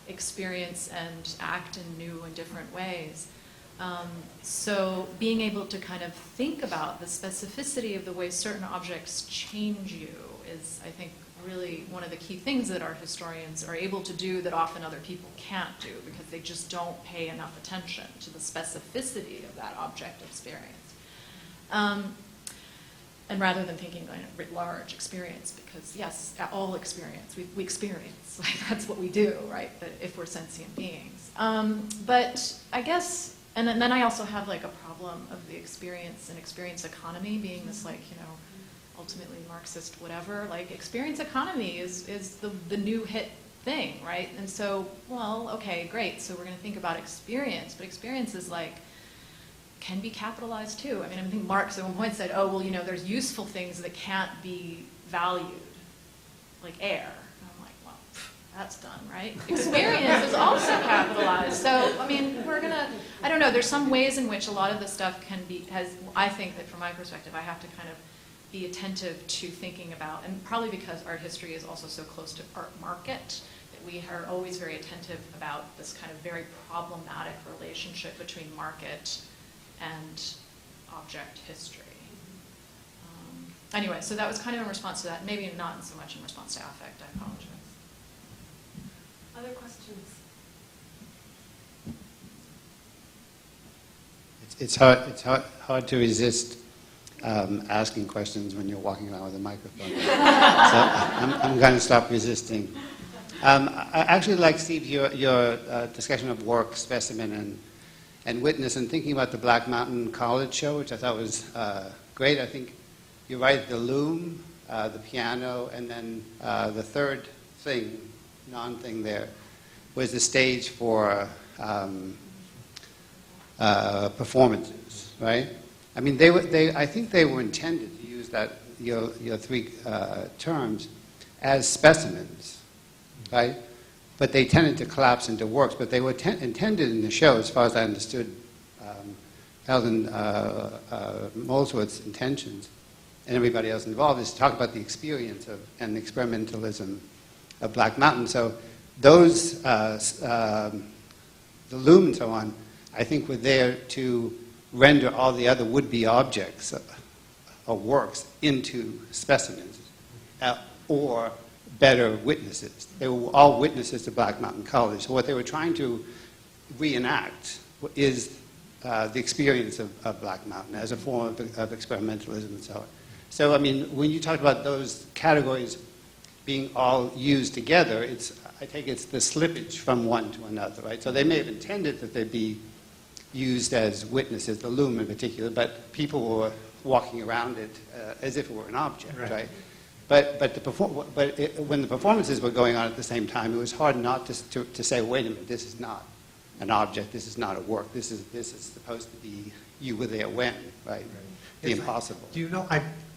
experience and act in new and different ways. So being able to kind of think about the specificity of the way certain objects change you is, I think, really one of the key things that art historians are able to do that often other people can't do, because they just don't pay enough attention to the specificity of that object experience. And rather than thinking like a writ large experience, because yes, all experience, we experience, like that's what we do, right, that if we're sentient beings. But I guess, and then I also have like a problem of the experience and experience economy being this like, you know, ultimately Marxist whatever, like experience economy is the new hit thing, right? And so, well, okay, great, so we're gonna think about experience, but experience is like, can be capitalized too. I mean, I think Marx at one point said, oh, well, you know, there's useful things that can't be valued, like air. And I'm like, well, that's done, right? Experience is also capitalized. So, I mean, we're gonna, I don't know, there's some ways in which a lot of this stuff can be, I think that from my perspective, I have to kind of be attentive to thinking about, and probably because art history is also so close to art market, that we are always very attentive about this kind of very problematic relationship between market and object history. Anyway, so that was kind of in response to that, maybe not so much in response to affect, I apologize. Other questions? It's hard to resist asking questions when you're walking around with a microphone. So I'm going to stop resisting. I actually like, Steve, your discussion of work, specimen, and witness, and thinking about the Black Mountain College show, which I thought was great. I think you're right, the loom, the piano, and then the third thing, non-thing there, was the stage for performances, right? I mean, I think they were intended to use that, your three terms, as specimens, right? But they tended to collapse into works. But they were intended in the show, as far as I understood Helen Molesworth's intentions, and everybody else involved, is to talk about the experience of and the experimentalism of Black Mountain. So those, the loom and so on, I think were there to render all the other would-be objects or works into specimens, or better witnesses. They were all witnesses to Black Mountain College. So what they were trying to reenact is the experience of Black Mountain as a form of experimentalism and so on. So, I mean, when you talk about those categories being all used together, I take it's the slippage from one to another, right? So they may have intended that they be used as witnesses, the loom in particular, but people were walking around it as if it were an object, right? But when the performances were going on at the same time, it was hard not to say, wait a minute, this is not an object, this is not a work, this is supposed to be you were there when, right? The impossible. Do you know,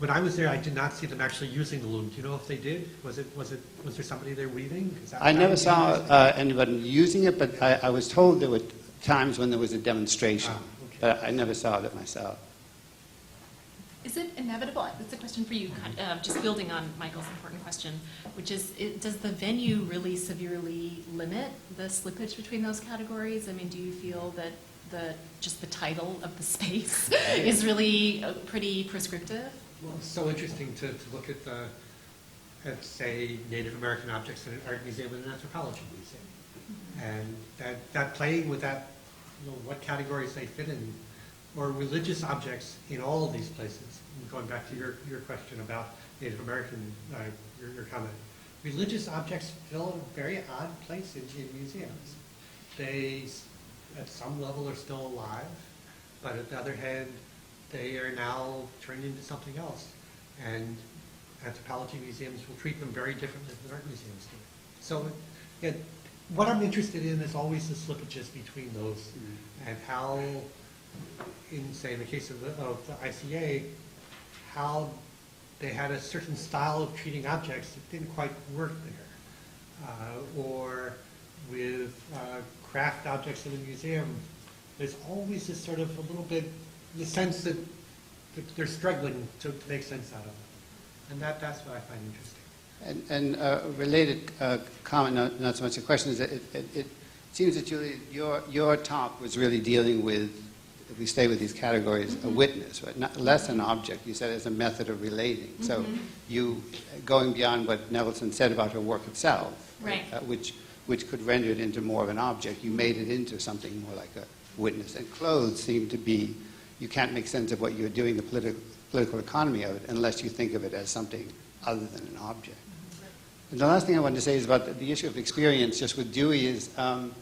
when I was there, I did not see them actually using the loom. Do you know if they did? Was there somebody there weaving? I never saw anybody using it, but I was told there were times when there was a demonstration, but I never saw it myself. Is it inevitable? That's a question for you, just building on Michael's important question, which is, does the venue really severely limit the slippage between those categories? I mean, do you feel that just the title of the space is really pretty prescriptive? Well, it's so interesting to look at, say, Native American objects in an art museum and an anthropology museum. And that playing with that, what categories they fit in, or religious objects in all of these places. Going back to your question about Native American, your comment. Religious objects fill a very odd place in museums. They, at some level, are still alive, but at the other hand, they are now turned into something else. And anthropology museums will treat them very differently than art museums do. So, yeah, what I'm interested in is always the slippages between those, and how, in say, in the case of the ICA, how they had a certain style of treating objects that didn't quite work there, or with craft objects in a museum, there's always this sort of a little bit, the sense that they're struggling to make sense out of it. And that's what I find interesting. And a related comment, not so much a question, is that it seems that, Julie, your talk was really dealing with, if we stay with these categories, a witness, right? Not less an object. You said as a method of relating. So you, going beyond what Nevelson said about her work itself, Right. Which could render it into more of an object, you made it into something more like a witness. And clothes seem to be, you can't make sense of what you're doing, the political economy of it, unless you think of it as something other than an object. And the last thing I wanted to say is about the issue of experience, just with Dewey, is an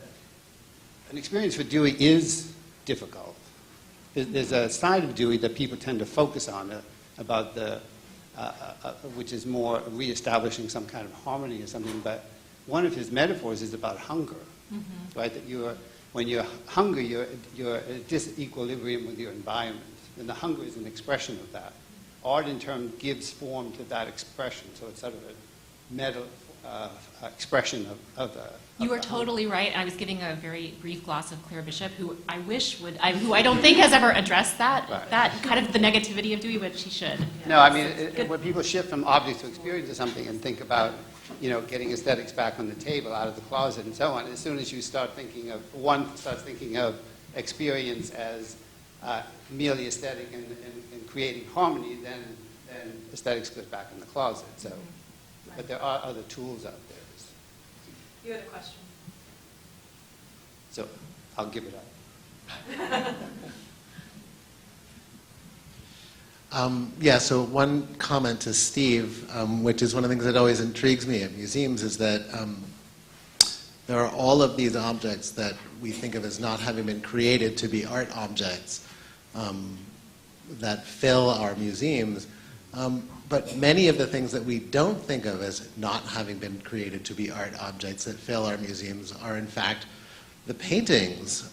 experience for Dewey is difficult. There's a side of Dewey that people tend to focus on about which is more reestablishing some kind of harmony or something, but one of his metaphors is about hunger, right? That when you're hungry, you're at a disequilibrium with your environment, and the hunger is an expression of that. Art, in turn, gives form to that expression, so it's sort of a meta expression of the... You are totally right. I was giving a very brief gloss of Claire Bishop, who I wish would, who I don't think has ever addressed that, Right. that kind of the negativity of Dewey, but she should. No, I mean, when people shift from objects to experience or something and think about, getting aesthetics back on the table, out of the closet, and so on, as soon as you start thinking of, one starts thinking of experience as merely aesthetic and creating harmony, then aesthetics goes back in the closet. So, but there are other tools out there. You had a question. So I'll give it up. Yeah, so one comment to Steve, which is one of the things that always intrigues me at museums, is that there are all of these objects that we think of as not having been created to be art objects that fill our museums. But many of the things that we don't think of as not having been created to be art objects that fill our museums are, in fact, the paintings,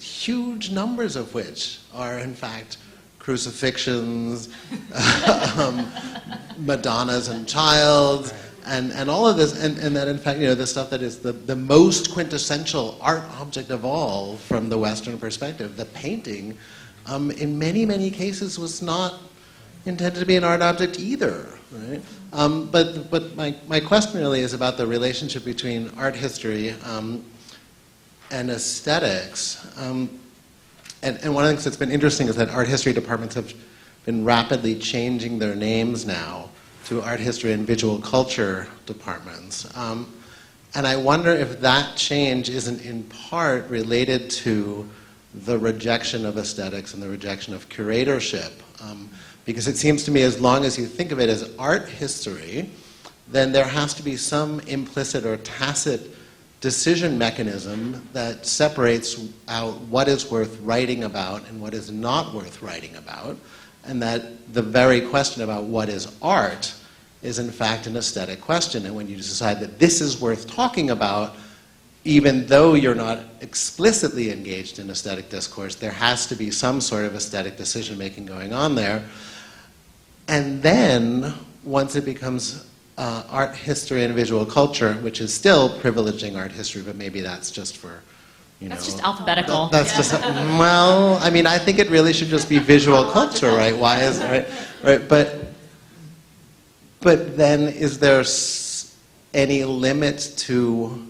huge numbers of which are, in fact, crucifixions, Madonnas and Childs, and all of this, and that, in fact, the stuff that is the most quintessential art object of all from the Western perspective, the painting, in many, many cases was not intended to be an art object either, right? But my question really is about the relationship between art history and aesthetics. And one of the things that's been interesting is that art history departments have been rapidly changing their names now to art history and visual culture departments. And I wonder if that change isn't in part related to the rejection of aesthetics and the rejection of curatorship. Because it seems to me, as long as you think of it as art history, then there has to be some implicit or tacit decision mechanism that separates out what is worth writing about and what is not worth writing about, and that the very question about what is art is in fact an aesthetic question. And when you decide that this is worth talking about, even though you're not explicitly engaged in aesthetic discourse, there has to be some sort of aesthetic decision making going on there. And then, once it becomes art history and visual culture, which is still privileging art history, but maybe that's just for, That's just alphabetical. That's just, well, I mean, I think it really should just be visual culture, right? Why is, right? But then, is there any limit to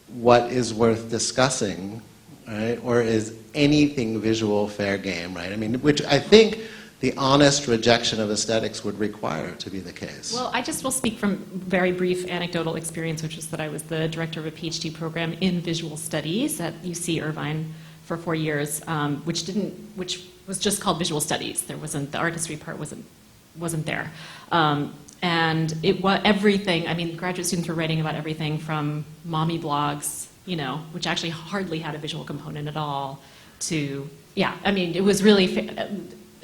what is worth discussing, right? Or is anything visual fair game, right? I mean, which I think the honest rejection of aesthetics would require to be the case. Well, I just will speak from very brief anecdotal experience, which is that I was the director of a PhD program in visual studies at UC Irvine for 4 years, which was just called visual studies. There wasn't, the art history part wasn't there. And it was everything, I mean, graduate students were writing about everything from mommy blogs, which actually hardly had a visual component at all, to, yeah, I mean, it was really,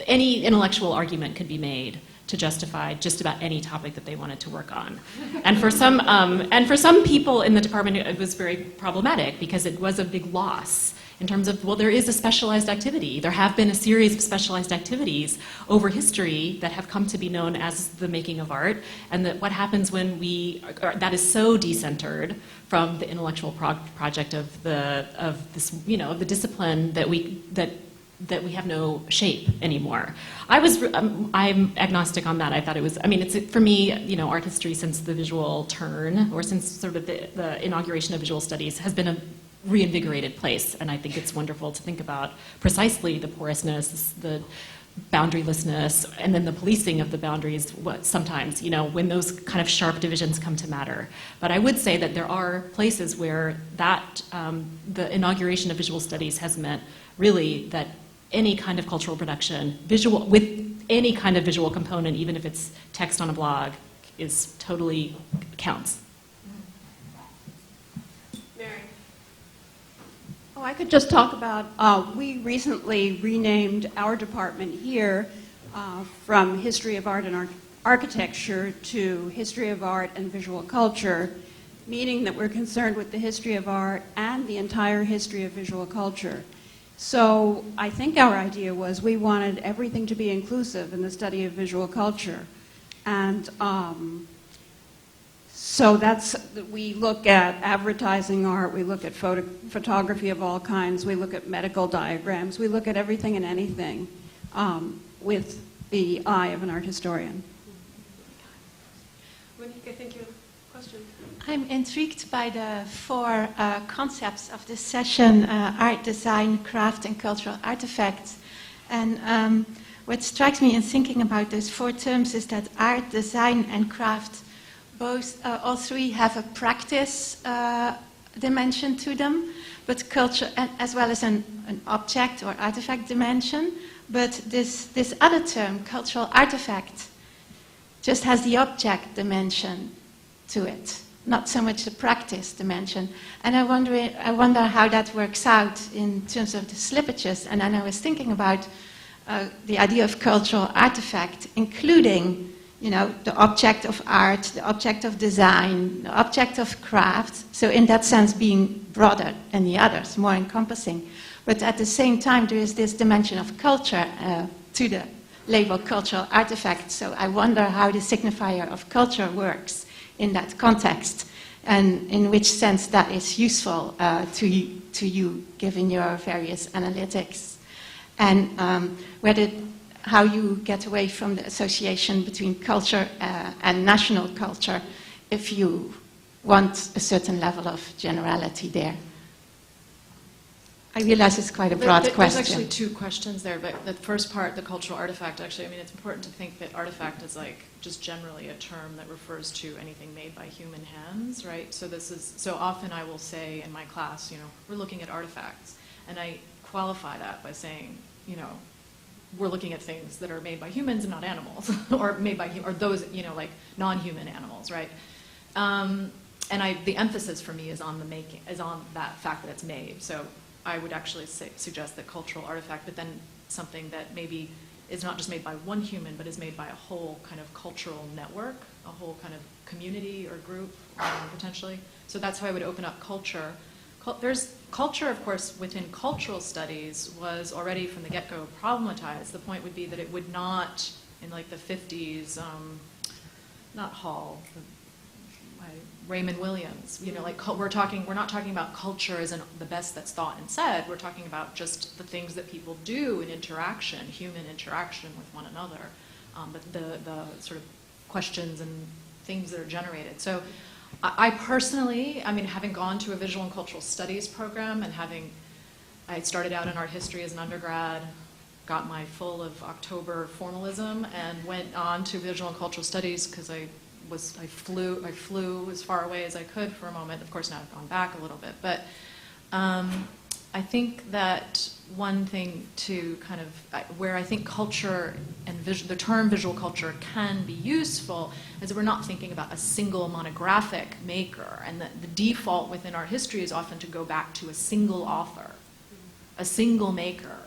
any intellectual argument could be made to justify just about any topic that they wanted to work on. And for some people in the department, it was very problematic because it was a big loss in terms of, well, there is a specialized activity. There have been a series of specialized activities over history that have come to be known as the making of art, and that what happens when that is so decentered from the intellectual project of this, of the discipline that we have no shape anymore. I'm agnostic on that. I thought it was, it's for me, art history since the visual turn, or since sort of the inauguration of visual studies, has been a reinvigorated place, and I think it's wonderful to think about precisely the porousness, the boundarylessness, and then the policing of the boundaries sometimes, when those kind of sharp divisions come to matter. But I would say that there are places where the inauguration of visual studies has meant really that any kind of cultural production, with any kind of visual component, even if it's text on a blog, is totally counts. Oh, I could just talk about, we recently renamed our department here from History of Art and Architecture to History of Art and Visual Culture, meaning that we're concerned with the history of art and the entire history of visual culture. So I think our idea was we wanted everything to be inclusive in the study of visual culture. And so we look at advertising art, we look at photography of all kinds, we look at medical diagrams, we look at everything and anything with the eye of an art historian. Monique, I think you have a question. I'm intrigued by the four concepts of this session, art, design, craft, and cultural artifacts. And what strikes me in thinking about those four terms is that art, design, and craft, all three have a practice dimension to them, but culture, as well as an object or artifact dimension. But this other term, cultural artifact, just has the object dimension to it, not so much the practice dimension. And I wonder how that works out in terms of the slippages. And then I was thinking about the idea of cultural artifact, including, the object of art, the object of design, the object of craft. So in that sense, being broader than the others, more encompassing. But at the same time, there is this dimension of culture to the label cultural artifact. So I wonder how the signifier of culture works in that context, and in which sense that is useful to you, given your various analytics, and how you get away from the association between culture and national culture if you want a certain level of generality there. I realize it's quite a broad question. There's actually two questions there, but the first part, the cultural artifact, actually, it's important to think that artifact is like just generally a term that refers to anything made by human hands, right? So often I will say in my class, we're looking at artifacts, and I qualify that by saying, we're looking at things that are made by humans and not animals, or made by, or those, like non-human animals, right? And the emphasis for me is on that fact that it's made. So I would actually suggest that cultural artifact, but then something that maybe is not just made by one human, but is made by a whole kind of cultural network, a whole kind of community or group, potentially. So that's how I would open up culture. There's culture, of course, within cultural studies was already from the get-go problematized. The point would be that it would not, in like the 50s, not Hall, Raymond Williams, we're not talking about culture as the best that's thought and said. We're talking about just the things that people do in interaction, human interaction with one another, but the sort of questions and things that are generated. So I personally, having gone to a visual and cultural studies program and I started out in art history as an undergrad, got my full of October formalism, and went on to visual and cultural studies because I flew as far away as I could for a moment. Of course, now I've gone back a little bit. But I think that one thing to kind of, where I think culture and the term visual culture can be useful is that we're not thinking about a single monographic maker. And the default within art history is often to go back to a single author, a single maker.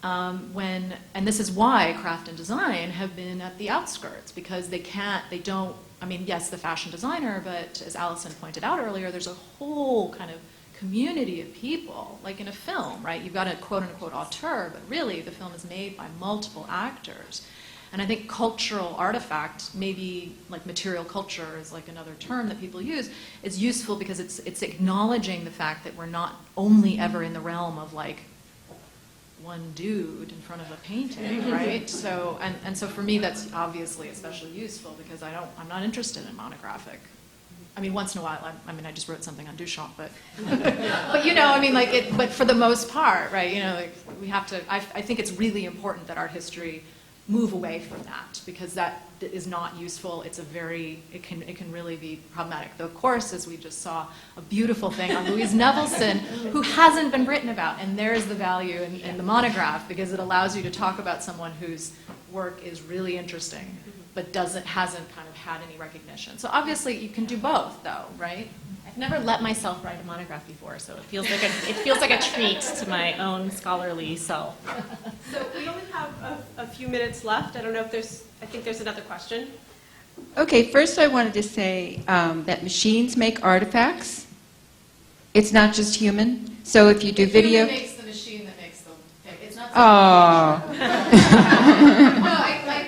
And this is why craft and design have been at the outskirts, because yes, the fashion designer, but as Allison pointed out earlier, there's a whole kind of community of people, like in a film, right? You've got a quote-unquote auteur, but really the film is made by multiple actors. And I think cultural artifact, maybe like material culture is like another term that people use, is useful because it's acknowledging the fact that we're not only ever in the realm of like one dude in front of a painting, right? So, and so for me that's obviously especially useful because I'm not interested in monographic. I mean, once in a while, I just wrote something on Duchamp, but you know, I mean, like but for the most part, right, you know, like we have to, I think it's really important that art history move away from that because that is not useful. It's it can really be problematic. Though, of course, as we just saw, a beautiful thing on Louise Nevelson, who hasn't been written about, and there's the value in the monograph because it allows you to talk about someone whose work is really interesting, but hasn't kind of had any recognition. So obviously, you can do both, though, right? I've never let myself write a monograph before, so it feels like a treat to my own scholarly self. So we only have a few minutes left. I don't know if I think there's another question. Okay, first I wanted to say that machines make artifacts. It's not just human. So if you do video... Human makes the machine that makes the thing. It's not... Oh. No,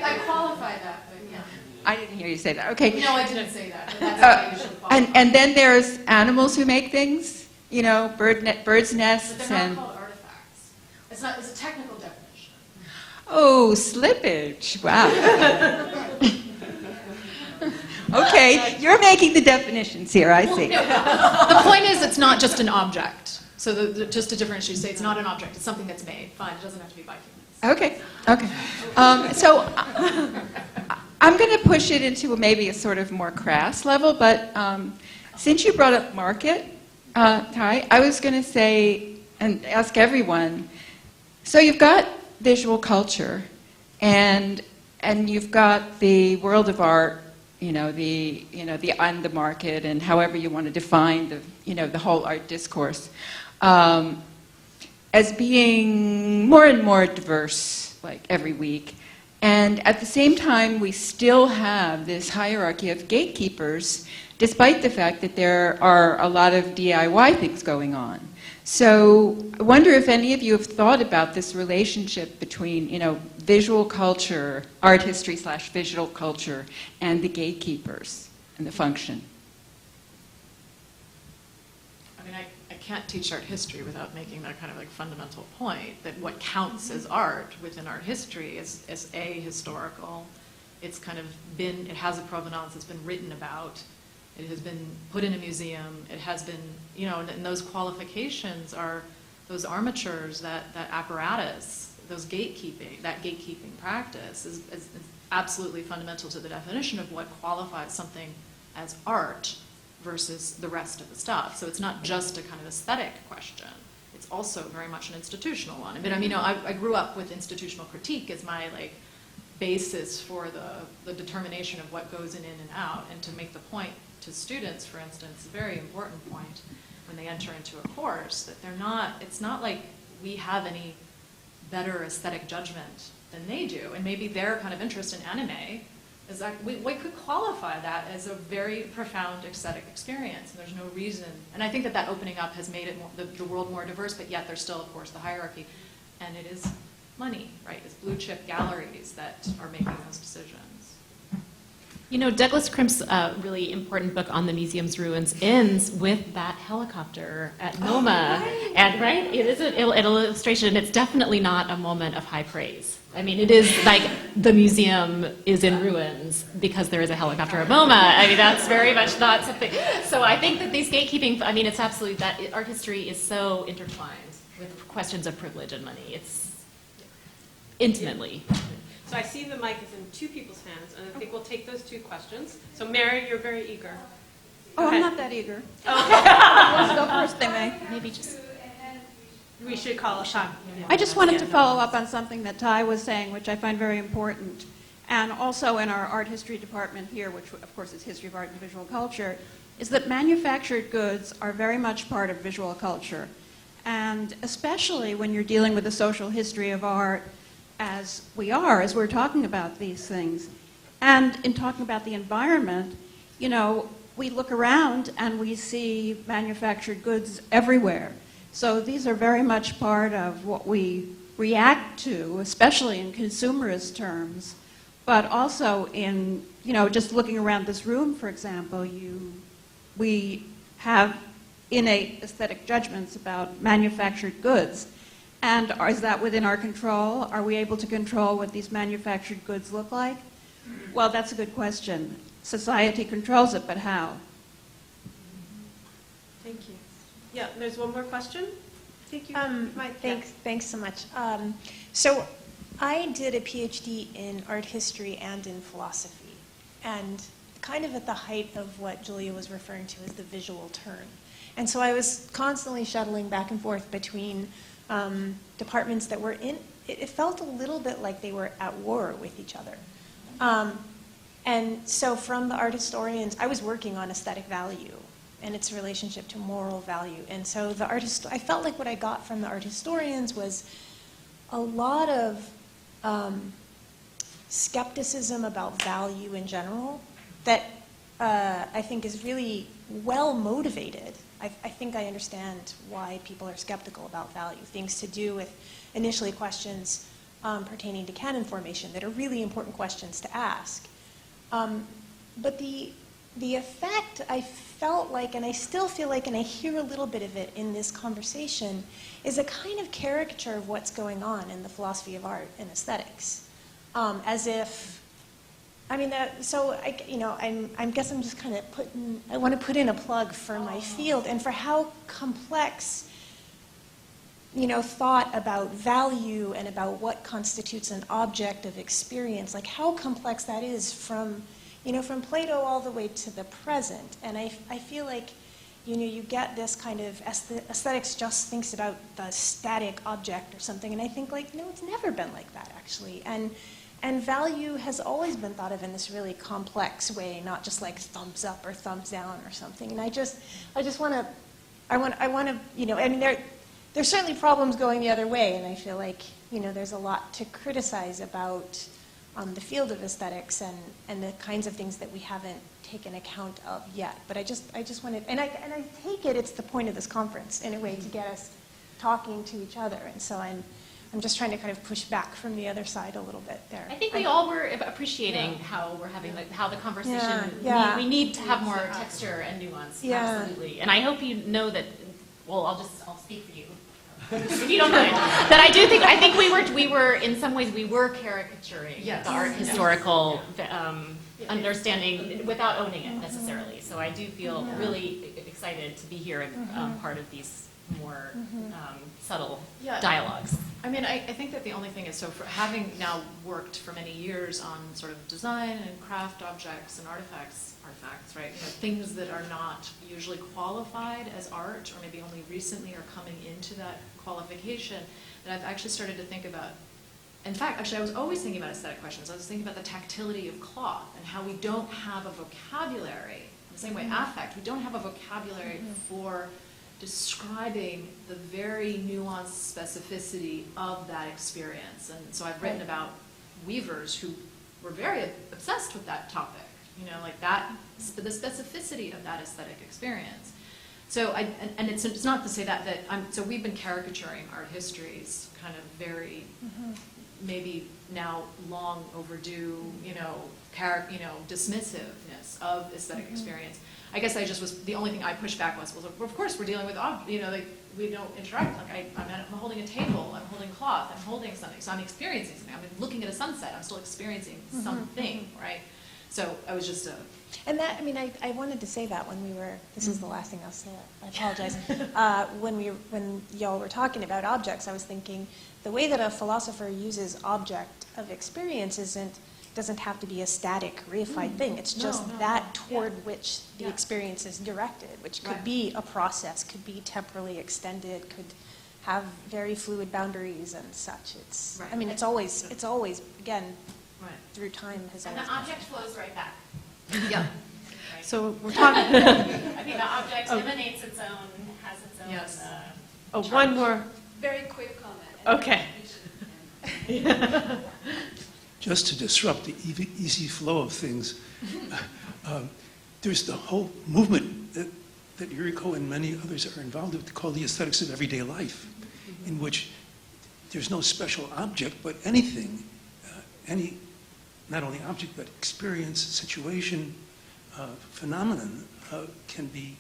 I qualified that, but yeah. I didn't hear you say that. Okay. No, I didn't say that, but that's how you should qualify. And then there's animals who make things, you know, birds' nests. But they're not called artifacts. It's a technical definition. Oh, slippage. Wow. Okay, you're making the definitions here, I see. The point is it's not just an object. So just to differentiate, say it's not an object, it's something that's made. Fine, it doesn't have to be by humans. Okay. So I'm going to push it into maybe a sort of more crass level, but since you brought up market, Ty, I was going to say and ask everyone, so you've got visual culture and you've got the world of art, the market and however you want to define the whole art discourse as being more and more diverse like every week. And at the same time, we still have this hierarchy of gatekeepers, despite the fact that there are a lot of DIY things going on. So I wonder if any of you have thought about this relationship between, visual culture, art history / visual culture, and the gatekeepers and the function. I mean, I can't teach art history without making that kind of like fundamental point, that what counts as art within art history is ahistorical. It's kind of been, it has a provenance, it's been written about, it has been put in a museum, it has been, and those qualifications are those armatures, that apparatus, that gatekeeping practice is absolutely fundamental to the definition of what qualifies something as art versus the rest of the stuff. So it's not just a kind of aesthetic question. It's also very much an institutional one. I grew up with institutional critique as my basis for the determination of what goes in and out, and to make the point to students, for instance, a very important point when they enter into a course, that it's not like we have any better aesthetic judgment than they do, and maybe their kind of interest in anime is that we could qualify that as a very profound aesthetic experience, and there's no reason. And I think that opening up has made it the world more diverse, but yet there's still, of course, the hierarchy, and it is money, right? It's blue chip galleries that are making those decisions. Douglas Crimp's really important book on the museum's ruins ends with that helicopter at MoMA. And right, it is an illustration, and it's definitely not a moment of high praise. I mean, it is like the museum is in ruins because there is a helicopter at MoMA. I mean, that's very much not something. So I think that these gatekeeping, it's absolutely that art history is so intertwined with questions of privilege and money. It's intimately. So I see the mic is in two people's hands, and I think we'll take those two questions. So Mary, you're very eager. Oh, I'm not that eager. Okay. Let's go first, they may. Maybe just... We should call a shot. I just wanted to follow up on something that Ty was saying, which I find very important, and also in our art history department here, which of course is history of art and visual culture, is that manufactured goods are very much part of visual culture. And especially when you're dealing with the social history of art, as we're talking about these things. And in talking about the environment, we look around and we see manufactured goods everywhere. So these are very much part of what we react to, especially in consumerist terms, but also in, just looking around this room, for example, we have innate aesthetic judgments about manufactured goods. And is that within our control? Are we able to control what these manufactured goods look like? Well, that's a good question. Society controls it, but how? Thank you. Yeah, there's one more question. I think you might. Thanks so much. So I did a PhD in art history and in philosophy, and kind of at the height of what Julia was referring to as the visual turn. And so I was constantly shuttling back and forth between departments that were in, it felt a little bit like they were at war with each other. And so from the art historians, I was working on aesthetic value and its relationship to moral value. And so I felt like what I got from the art historians was a lot of skepticism about value in general that I think is really well motivated. I think I understand why people are skeptical about value. Things to do with initially questions pertaining to canon formation that are really important questions to ask. But the effect I felt like, and I still feel like, and I hear a little bit of it in this conversation, is a kind of caricature of what's going on in the philosophy of art and aesthetics. As if, I mean, so I guess I'm just kind of I want to put in a plug for my field and for how complex, thought about value and about what constitutes an object of experience, like how complex that is from Plato all the way to the present. And I feel like, you get this kind of aesthetics just thinks about the static object or something, and I think like, no, it's never been like that actually. And value has always been thought of in this really complex way, not just like thumbs up or thumbs down or something. And I just want to, I want to, I mean, there's certainly problems going the other way, and I feel like, there's a lot to criticize about the field of aesthetics and the kinds of things that we haven't taken account of yet. But I just wanted, and I take it it's the point of this conference in a way to get us talking to each other, and so I'm just trying to kind of push back from the other side a little bit there. I think we all were appreciating how we're having, how the conversation, we need to have more texture and nuance, absolutely. And I hope you know that, well, I'll speak for you, if you don't mind, that I think we were, in some ways, we were caricaturing the art historical understanding without owning it necessarily. So I do feel really excited to be here and part of these more subtle dialogues. I mean, I think that the only thing is, so for having now worked for many years on sort of design and craft objects and artifacts, right? Things that are not usually qualified as art, or maybe only recently are coming into that qualification, that I've actually started to think about. In fact, actually, I was always thinking about aesthetic questions. I was thinking about the tactility of cloth and how we don't have a vocabulary, in the same way affect, we don't have a vocabulary for describing the very nuanced specificity of that experience. And so I've written about weavers who were very obsessed with that topic, like that, the specificity of that aesthetic experience. So and it's not to say that so we've been caricaturing art histories kind of very, maybe now long overdue, dismissiveness of aesthetic experience. I guess I just was, the only thing I pushed back was well, of course we're dealing with, like we don't interact, like I'm holding a table, I'm holding cloth, I'm holding something, so I'm experiencing something. I'm looking at a sunset, I'm still experiencing something, right? So I was just And that, I wanted to say that when we were, this is the last thing I'll say, I apologize. When y'all were talking about objects, I was thinking the way that a philosopher uses object of experience doesn't have to be a static, reified thing. It's just toward which the experience is directed, which could be a process, could be temporally extended, could have very fluid boundaries and such. It's, it's always, again, through time has always And the object flows right back. Yeah. Right. So we're talking. I think the object emanates its own, has its own. One more. Very quick comment. Okay. Just to disrupt the easy flow of things, there's the whole movement that Yuriko and many others are involved with called the aesthetics of everyday life, in which there's no special object, but anything, any, not only object, but experience, situation, phenomenon can be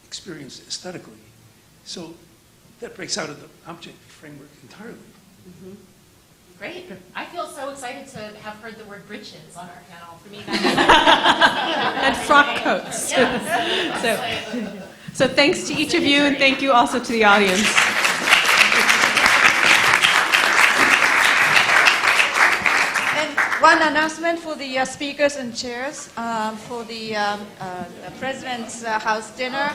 experienced aesthetically. So that breaks out of the object framework entirely. Mm-hmm. Great. I feel so excited to have heard the word breeches on our panel. For me, and frock coats. Yes. So thanks to each of you, and thank you also to the audience. One announcement for the speakers and chairs for the President's House dinner.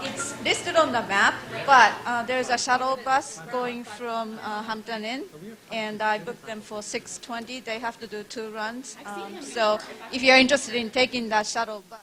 It's listed on the map, but there's a shuttle bus going from Hampton Inn, and I booked them for 6:20. They have to do 2 runs. So if you're interested in taking that shuttle bus.